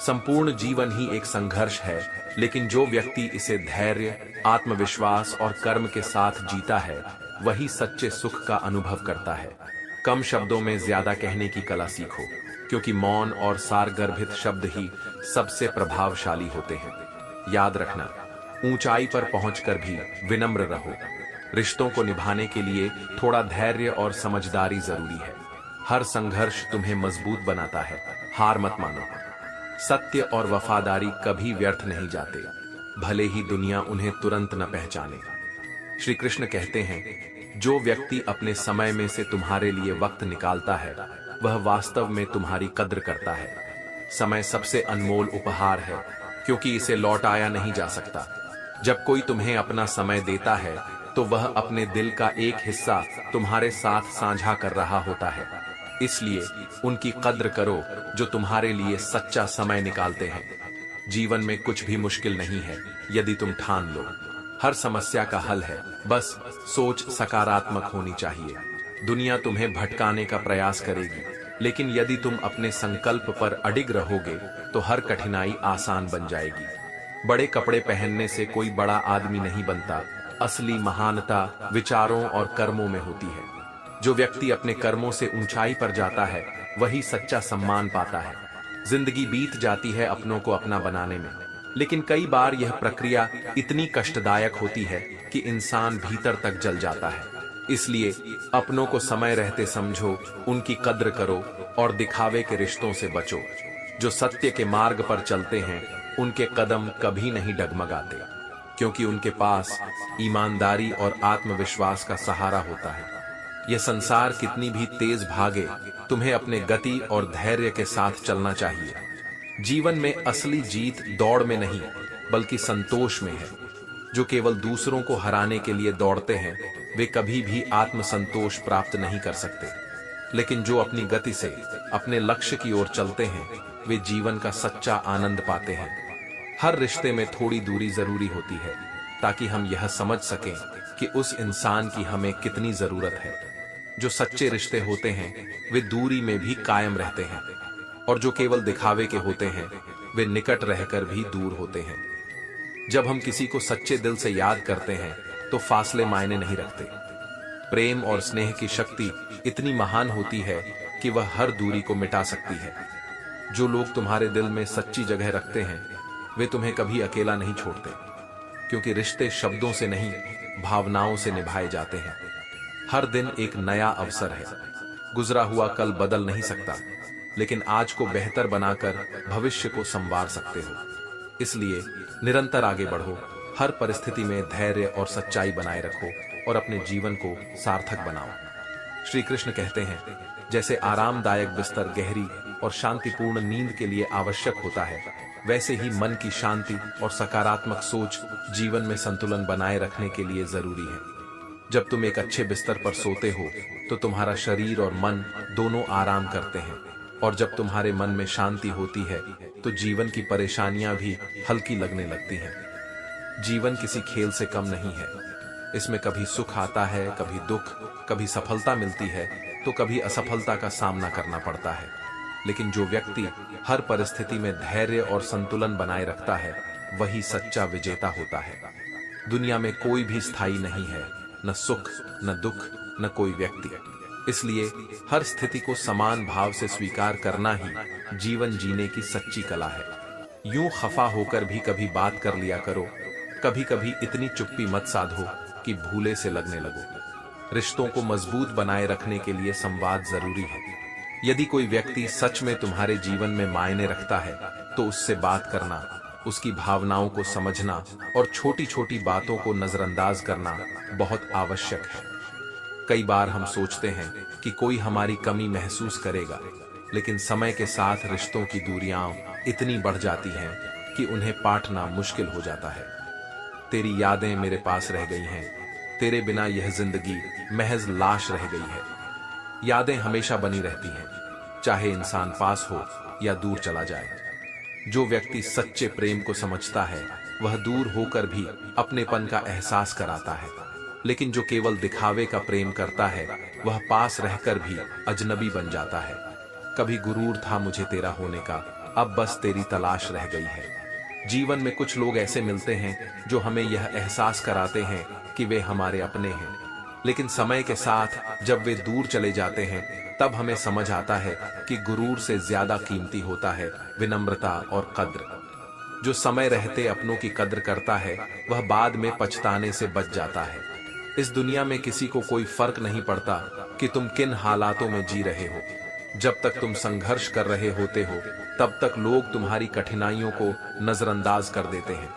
[SPEAKER 1] संपूर्ण जीवन ही एक संघर्ष है, लेकिन जो व्यक्ति इसे धैर्य, आत्मविश्वास और कर्म के साथ जीता है वही सच्चे सुख का अनुभव करता है। कम शब्दों में ज्यादा कहने की कला सीखो, क्योंकि मौन और सारगर्भित शब्द ही सबसे प्रभावशाली होते हैं। याद रखना, ऊंचाई पर पहुंचकर भी विनम्र रहो। रिश्तों को निभाने के लिए थोड़ा धैर्य और समझदारी जरूरी है। हर संघर्ष तुम्हें मजबूत बनाता है, हार मत मानो। सत्य और वफादारी कभी व्यर्थ नहीं जाते, भले ही दुनिया उन्हें तुरंत न पहचाने। श्री कृष्ण कहते हैं, जो व्यक्ति अपने समय में से तुम्हारे लिए वक्त निकालता है वह वास्तव में तुम्हारी कद्र करता है। समय सबसे अनमोल उपहार है, क्योंकि इसे लौटाया नहीं जा सकता। जब कोई तुम्हें अपना समय देता है तो वह अपने दिल का एक हिस्सा तुम्हारे साथ साझा कर रहा होता है। इसलिए उनकी कद्र करो जो तुम्हारे लिए सच्चा समय निकालते हैं। जीवन में कुछ भी मुश्किल नहीं है यदि तुम ठान लो। हर समस्या का हल है, बस सोच सकारात्मक होनी चाहिए। दुनिया तुम्हें भटकाने का प्रयास करेगी, लेकिन यदि तुम अपने संकल्प पर अडिग रहोगे तो हर कठिनाई आसान बन जाएगी। बड़े कपड़े पहनने से कोई बड़ा आदमी नहीं बनता, असली महानता विचारों और कर्मों में होती है। जो व्यक्ति अपने कर्मों से ऊंचाई पर जाता है वही सच्चा सम्मान पाता है। जिंदगी बीत जाती है अपनों को अपना बनाने में, लेकिन कई बार यह प्रक्रिया इतनी कष्टदायक होती है कि इंसान भीतर तक जल जाता है। इसलिए अपनों को समय रहते समझो, उनकी कद्र करो और दिखावे के रिश्तों से बचो। जो सत्य के मार्ग पर चलते हैं उनके कदम कभी नहीं डगमगाते, क्योंकि उनके पास ईमानदारी और आत्मविश्वास का सहारा होता है। यह संसार कितनी भी तेज भागे, तुम्हें अपने गति और धैर्य के साथ चलना चाहिए। जीवन में असली जीत दौड़ में नहीं बल्कि संतोष में है। जो केवल दूसरों को हराने के लिए दौड़ते हैं वे कभी भी आत्मसंतोष प्राप्त नहीं कर सकते, लेकिन जो अपनी गति से अपने लक्ष्य की ओर चलते हैं वे जीवन का सच्चा आनंद पाते हैं। हर रिश्ते में थोड़ी दूरी जरूरी होती है ताकि हम यह समझ सकें कि उस इंसान की हमें कितनी जरूरत है। जो सच्चे रिश्ते होते हैं वे दूरी में भी कायम रहते हैं, और जो केवल दिखावे के होते हैं वे निकट रहकर भी दूर होते हैं। जब हम किसी को सच्चे दिल से याद करते हैं तो फासले मायने नहीं रखते। प्रेम और स्नेह की शक्ति इतनी महान होती है कि वह हर दूरी को मिटा सकती है। जो लोग तुम्हारे दिल में सच्ची जगह रखते हैं वे तुम्हें कभी अकेला नहीं छोड़ते, क्योंकि रिश्ते शब्दों से नहीं भावनाओं से निभाए जाते हैं। हर दिन एक नया अवसर है। गुजरा हुआ कल बदल नहीं सकता, लेकिन आज को बेहतर बनाकर भविष्य को संवार सकते हो। इसलिए निरंतर आगे बढ़ो, हर परिस्थिति में धैर्य और सच्चाई बनाए रखो और अपने जीवन को सार्थक बनाओ। श्री कृष्ण कहते हैं, जैसे आरामदायक बिस्तर गहरी और शांतिपूर्ण नींद के लिए आवश्यक होता है, वैसे ही मन की शांति और सकारात्मक सोच जीवन में संतुलन बनाए रखने के लिए जरूरी है। जब तुम एक अच्छे बिस्तर पर सोते हो तो तुम्हारा शरीर और मन दोनों आराम करते हैं, और जब तुम्हारे मन में शांति होती है तो जीवन की परेशानियां भी हल्की लगने लगती हैं। जीवन किसी खेल से कम नहीं है। इसमें कभी सुख आता है, कभी दुख, कभी सफलता मिलती है तो कभी असफलता का सामना करना पड़ता है। लेकिन जो व्यक्ति हर परिस्थिति में धैर्य और संतुलन बनाए रखता है वही सच्चा विजेता होता है। दुनिया में कोई भी स्थायी नहीं है, न सुख न दुख न कोई व्यक्ति। इसलिए हर स्थिति को समान भाव से स्वीकार करना ही जीवन जीने की सच्ची कला है। यूं खफा होकर भी कभी बात कर लिया करो, कभी कभी इतनी चुप्पी मत साधो कि भूले से लगने लगो। रिश्तों को मजबूत बनाए रखने के लिए संवाद जरूरी है। यदि कोई व्यक्ति सच में तुम्हारे जीवन में मायने रखता है तो उससे बात करना, उसकी भावनाओं को समझना और छोटी छोटी बातों को नजरअंदाज करना बहुत आवश्यक है। कई बार हम सोचते हैं कि कोई हमारी कमी महसूस करेगा, लेकिन समय के साथ रिश्तों की दूरियां इतनी बढ़ जाती हैं कि उन्हें पाटना मुश्किल हो जाता है। तेरी यादें मेरे पास रह गई हैं, तेरे बिना यह जिंदगी महज लाश रह गई है। यादें हमेशा बनी रहती हैं, चाहे इंसान पास हो या दूर चला जाए। जो व्यक्ति सच्चे प्रेम को समझता है वह दूर होकर भी अपनेपन का एहसास कराता है, लेकिन जो केवल दिखावे का प्रेम करता है वह पास रहकर भी अजनबी बन जाता है। कभी गुरूर था मुझे तेरा होने का, अब बस तेरी तलाश रह गई है। जीवन में कुछ लोग ऐसे मिलते हैं जो हमें यह एहसास कराते हैं कि वे हमारे अपने हैं, लेकिन समय के साथ जब वे दूर चले जाते हैं तब हमें समझ आता है कि गुरूर से ज्यादा कीमती होता है विनम्रता और कद्र। जो समय रहते अपनों की कद्र करता है वह बाद में पछताने से बच जाता है। इस दुनिया में किसी को कोई फर्क नहीं पड़ता कि तुम किन हालातों में जी रहे हो। जब तक तुम संघर्ष कर रहे होते हो तब तक लोग तुम्हारी कठिनाइयों को नजरअंदाज कर देते हैं।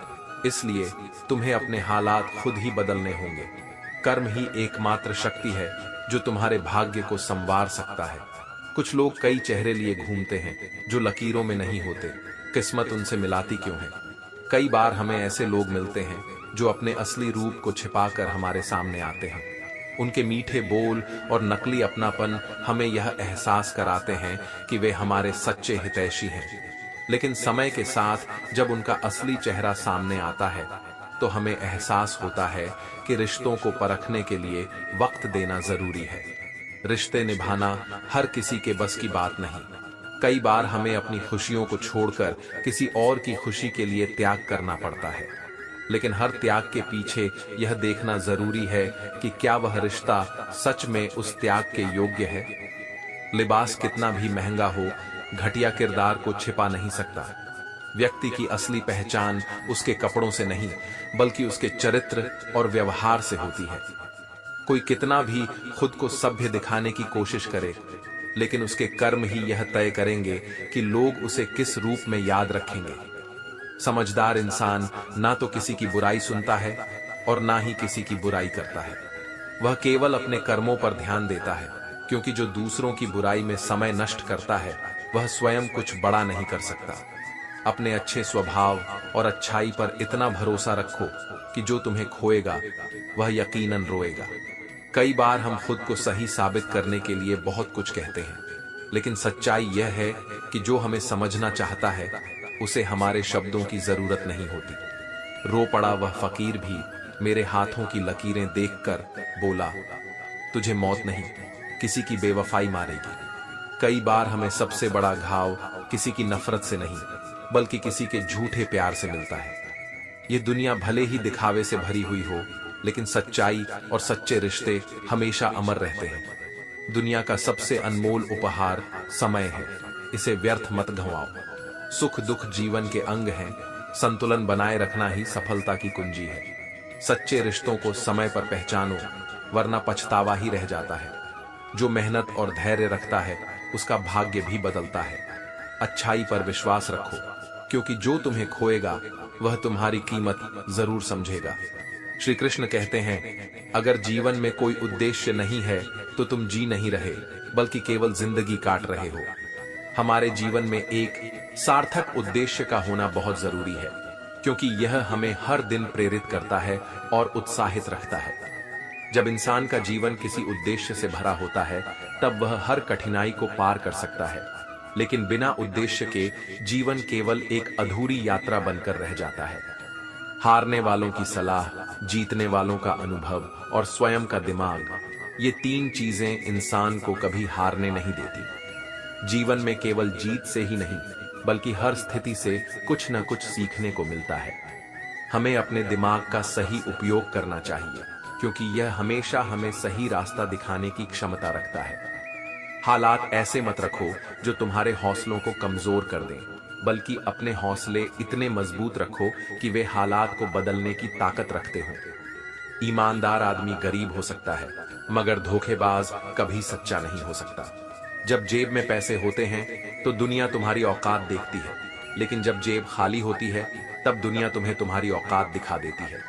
[SPEAKER 1] इसलिए तुम्हें अपने हालात खुद ही बदलने होंगे। कर्म ही एकमात्र शक्ति है जो तुम्हारे भाग्य को संवार सकता है। कुछ लोग कई चेहरे लिए घूमते हैं जो लकीरों में नहीं होते। किस्मत उनसे मिलाती क्यों है? कई बार हमें ऐसे लोग मिलते हैं जो अपने असली रूप को छिपाकर हमारे सामने आते हैं। उनके मीठे बोल और नकली अपनापन हमें यह एहसास कराते हैं कि वे हमारे सच्चे हितैषी हैं। लेकिन समय के साथ जब उनका असली चेहरा सामने आता है तो हमें एहसास होता है कि रिश्तों को परखने के लिए वक्त देना जरूरी है। रिश्ते निभाना हर किसी के बस की बात नहीं। कई बार हमें अपनी खुशियों को छोड़कर किसी और की खुशी के लिए त्याग करना पड़ता है। लेकिन हर त्याग के पीछे यह देखना जरूरी है कि क्या वह रिश्ता सच में उस त्याग के योग्य है। लिबास कितना भी महंगा हो, घटिया किरदार को छिपा नहीं सकता। व्यक्ति की असली पहचान उसके कपड़ों से नहीं बल्कि उसके चरित्र और व्यवहार से होती है। कोई कितना भी खुद को सभ्य दिखाने की कोशिश करे, लेकिन उसके कर्म ही यह तय करेंगे कि लोग उसे किस रूप में याद रखेंगे। समझदार इंसान ना तो किसी की बुराई सुनता है और ना ही किसी की बुराई करता है। वह केवल अपने कर्मों पर ध्यान देता है, क्योंकि जो दूसरों की बुराई में समय नष्ट करता है वह स्वयं कुछ बड़ा नहीं कर सकता। अपने अच्छे स्वभाव और अच्छाई पर इतना भरोसा रखो कि जो तुम्हें खोएगा वह यकीनन रोएगा। कई बार हम खुद को सही साबित करने के लिए बहुत कुछ कहते हैं, लेकिन सच्चाई यह है कि जो हमें समझना चाहता है उसे हमारे शब्दों की जरूरत नहीं होती। रो पड़ा वह फकीर भी मेरे हाथों की लकीरें देखकर बोला, तुझे मौत नहीं किसी की बेवफाई मारेगी। कई बार हमें सबसे बड़ा घाव किसी की नफरत से नहीं बल्कि किसी के झूठे प्यार से मिलता है। ये दुनिया भले ही दिखावे से भरी हुई हो, लेकिन सच्चाई और सच्चे रिश्ते हमेशा अमर रहते हैं। दुनिया का सबसे अनमोल उपहार समय है, इसे व्यर्थ मत गंवाओ। सुख दुख जीवन के अंग हैं, संतुलन बनाए रखना ही सफलता की कुंजी है। सच्चे रिश्तों को समय पर पहचानो, वरना पछतावा ही रह जाता है। जो मेहनत और धैर्य रखता है उसका भाग्य भी बदलता है। अच्छाई पर विश्वास रखो, क्योंकि जो तुम्हें खोएगा वह तुम्हारी कीमत जरूर समझेगा। श्री कृष्ण कहते हैं, अगर जीवन में कोई उद्देश्य नहीं है तो तुम जी नहीं रहे बल्कि केवल जिंदगी काट रहे हो। हमारे जीवन में एक सार्थक उद्देश्य का होना बहुत जरूरी है, क्योंकि यह हमें हर दिन प्रेरित करता है और उत्साहित रखता है। जब इंसान का जीवन किसी उद्देश्य से भरा होता है तब वह हर कठिनाई को पार कर सकता है, लेकिन बिना उद्देश्य के जीवन केवल एक अधूरी यात्रा बनकर रह जाता है। हारने वालों की सलाह, जीतने वालों का अनुभव और स्वयं का दिमाग, ये तीन चीजें इंसान को कभी हारने नहीं देती। जीवन में केवल जीत से ही नहीं बल्कि हर स्थिति से कुछ न कुछ सीखने को मिलता है। हमें अपने दिमाग का सही उपयोग करना चाहिए, क्योंकि यह हमेशा हमें सही रास्ता दिखाने की क्षमता रखता है। हालात ऐसे मत रखो जो तुम्हारे हौसलों को कमजोर कर दें, बल्कि अपने हौसले इतने मजबूत रखो कि वे हालात को बदलने की ताकत रखते हो। ईमानदार आदमी गरीब हो सकता है, मगर धोखेबाज कभी सच्चा नहीं हो सकता। जब जेब में पैसे होते हैं तो दुनिया तुम्हारी औकात देखती है, लेकिन जब जेब खाली होती है तब दुनिया तुम्हें तुम्हारी औकात दिखा देती है।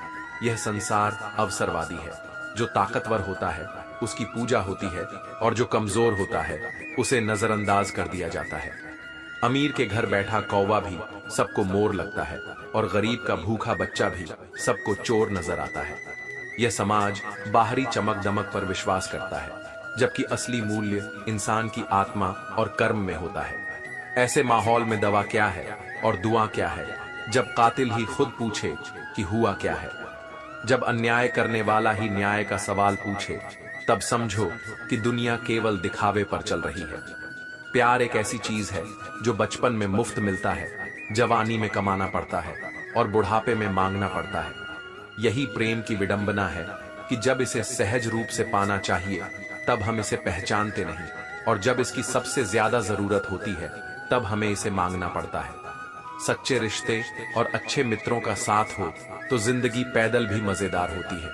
[SPEAKER 1] यह संसार अवसरवादी है। जो ताकतवर होता है उसकी पूजा होती है और जो कमजोर होता है उसे नजरअंदाज कर दिया जाता है। अमीर के घर बैठा कौवा भी सबको मोर लगता है और गरीब का भूखा बच्चा भी सबको चोर नजर आता है। यह समाज बाहरी चमक दमक पर विश्वास करता है, जबकि असली मूल्य इंसान की आत्मा और कर्म में होता है। ऐसे माहौल में दवा क्या है और दुआ क्या है, जब कातिल ही खुद पूछे कि हुआ क्या है। जब अन्याय करने वाला ही न्याय का सवाल पूछे, तब समझो कि दुनिया केवल दिखावे पर चल रही है। प्यार एक ऐसी चीज है जो बचपन में मुफ्त मिलता है, जवानी में कमाना पड़ता है और बुढ़ापे में मांगना पड़ता है। यही प्रेम की विडंबना है कि जब इसे सहज रूप से पाना चाहिए तब हम इसे पहचानते नहीं, और जब इसकी सबसे ज्यादा जरूरत होती है तब हमें इसे मांगना पड़ता है। सच्चे रिश्ते और अच्छे मित्रों का साथ हो तो जिंदगी पैदल भी मजेदार होती है।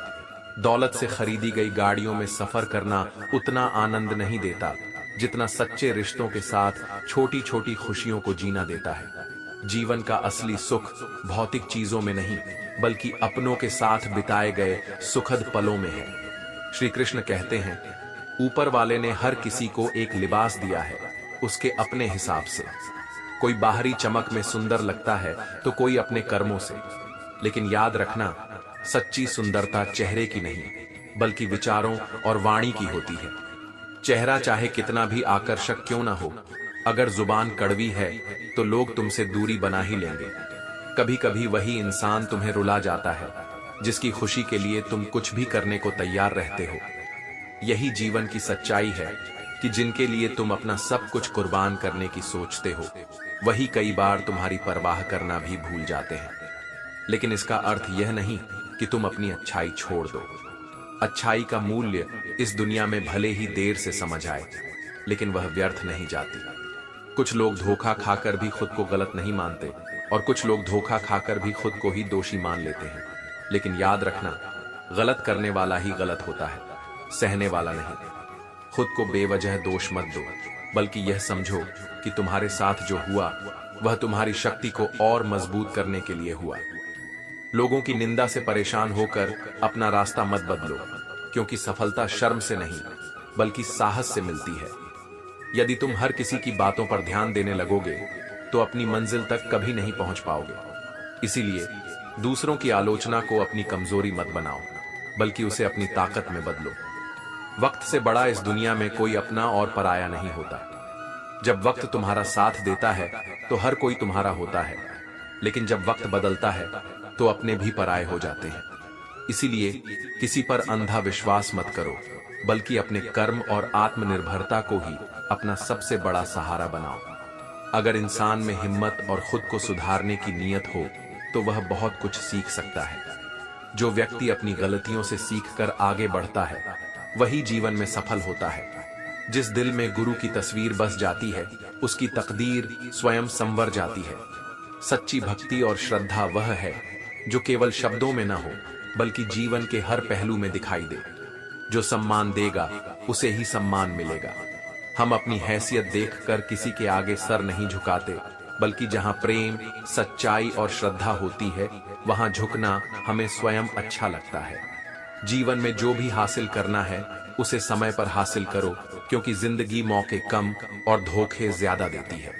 [SPEAKER 1] दौलत से खरीदी गई गाड़ियों में सफर करना उतना आनंद नहीं देता जितना सच्चे रिश्तों के साथ छोटी छोटी खुशियों को जीना देता है। जीवन का असली सुख भौतिक चीजों में नहीं बल्कि अपनों के साथ बिताए गए सुखद पलों में है। श्री कृष्ण कहते हैं, ऊपर वाले ने हर किसी को एक लिबास दिया है, उसके अपने हिसाब से। कोई बाहरी चमक में सुंदर लगता है तो कोई अपने कर्मों से। लेकिन याद रखना, सच्ची सुंदरता चेहरे की नहीं बल्कि विचारों और वाणी की होती है। चेहरा चाहे कितना भी आकर्षक क्यों ना हो, अगर जुबान कड़वी है तो लोग तुमसे दूरी बना ही लेंगे। कभी कभी वही इंसान तुम्हें रुला जाता है जिसकी खुशी के लिए तुम कुछ भी करने को तैयार रहते हो। यही जीवन की सच्चाई है कि जिनके लिए तुम अपना सब कुछ कुर्बान करने की सोचते हो वही कई बार तुम्हारी परवाह करना भी भूल जाते हैं। लेकिन इसका अर्थ यह नहीं कि तुम अपनी अच्छाई छोड़ दो। अच्छाई का मूल्य इस दुनिया में भले ही देर से समझ आए, लेकिन वह व्यर्थ नहीं जाती। कुछ लोग धोखा खाकर भी खुद को गलत नहीं मानते और कुछ लोग धोखा खाकर भी खुद को ही दोषी मान लेते हैं। लेकिन याद रखना, गलत करने वाला ही गलत होता है, सहने वाला नहीं। खुद को बेवजह दोष मत दो, बल्कि यह समझो कि तुम्हारे साथ जो हुआ वह तुम्हारी शक्ति को और मजबूत करने के लिए हुआ। लोगों की निंदा से परेशान होकर अपना रास्ता मत बदलो, क्योंकि सफलता शर्म से नहीं बल्कि साहस से मिलती है। यदि तुम हर किसी की बातों पर ध्यान देने लगोगे तो अपनी मंजिल तक कभी नहीं पहुंच पाओगे। इसीलिए दूसरों की आलोचना को अपनी कमजोरी मत बनाओ, बल्कि उसे अपनी ताकत में बदलो। वक्त से बड़ा इस दुनिया में कोई अपना और पराया नहीं होता। जब वक्त तुम्हारा साथ देता है तो हर कोई तुम्हारा होता है, लेकिन जब वक्त बदलता है तो अपने भी पराये हो जाते हैं। इसीलिए किसी पर अंधा विश्वास मत करो, बल्कि अपने कर्म और आत्मनिर्भरता को ही अपना सबसे बड़ा सहारा बनाओ। अगर इंसान में हिम्मत और खुद को सुधारने की नीयत हो तो वह बहुत कुछ सीख सकता है। जो व्यक्ति अपनी गलतियों से सीखकर आगे बढ़ता है वही जीवन में सफल होता है। जिस दिल में गुरु की तस्वीर बस जाती है उसकी तकदीर स्वयं संवर जाती है। सच्ची भक्ति और श्रद्धा वह है जो केवल शब्दों में न हो बल्कि जीवन के हर पहलू में दिखाई दे। जो सम्मान देगा उसे ही सम्मान मिलेगा। हम अपनी हैसियत देखकर किसी के आगे सर नहीं झुकाते, बल्कि जहां प्रेम, सच्चाई और श्रद्धा होती है वहां झुकना हमें स्वयं अच्छा लगता है। जीवन में जो भी हासिल करना है उसे समय पर हासिल करो, क्योंकि जिंदगी मौके कम और धोखे ज्यादा देती है।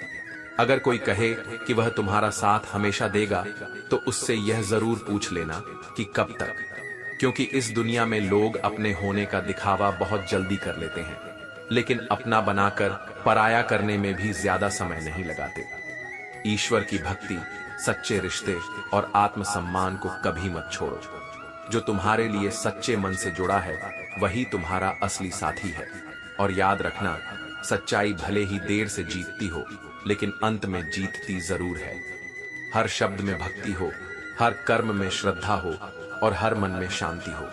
[SPEAKER 1] अगर कोई कहे कि वह तुम्हारा साथ हमेशा देगा तो उससे यह जरूर पूछ लेना कि कब तक, क्योंकि इस दुनिया में लोग अपने होने का दिखावा बहुत जल्दी कर लेते हैं, लेकिन अपना बनाकर पराया करने में भी ज्यादा समय नहीं लगाते। ईश्वर की भक्ति, सच्चे रिश्ते और आत्मसम्मान को कभी मत छोड़ो। जो तुम्हारे लिए सच्चे मन से जुड़ा है वही तुम्हारा असली साथी है। और याद रखना, सच्चाई भले ही देर से जीतती हो लेकिन अंत में जीतती जरूर है। हर शब्द में भक्ति हो, हर कर्म में श्रद्धा हो और हर मन में शांति हो।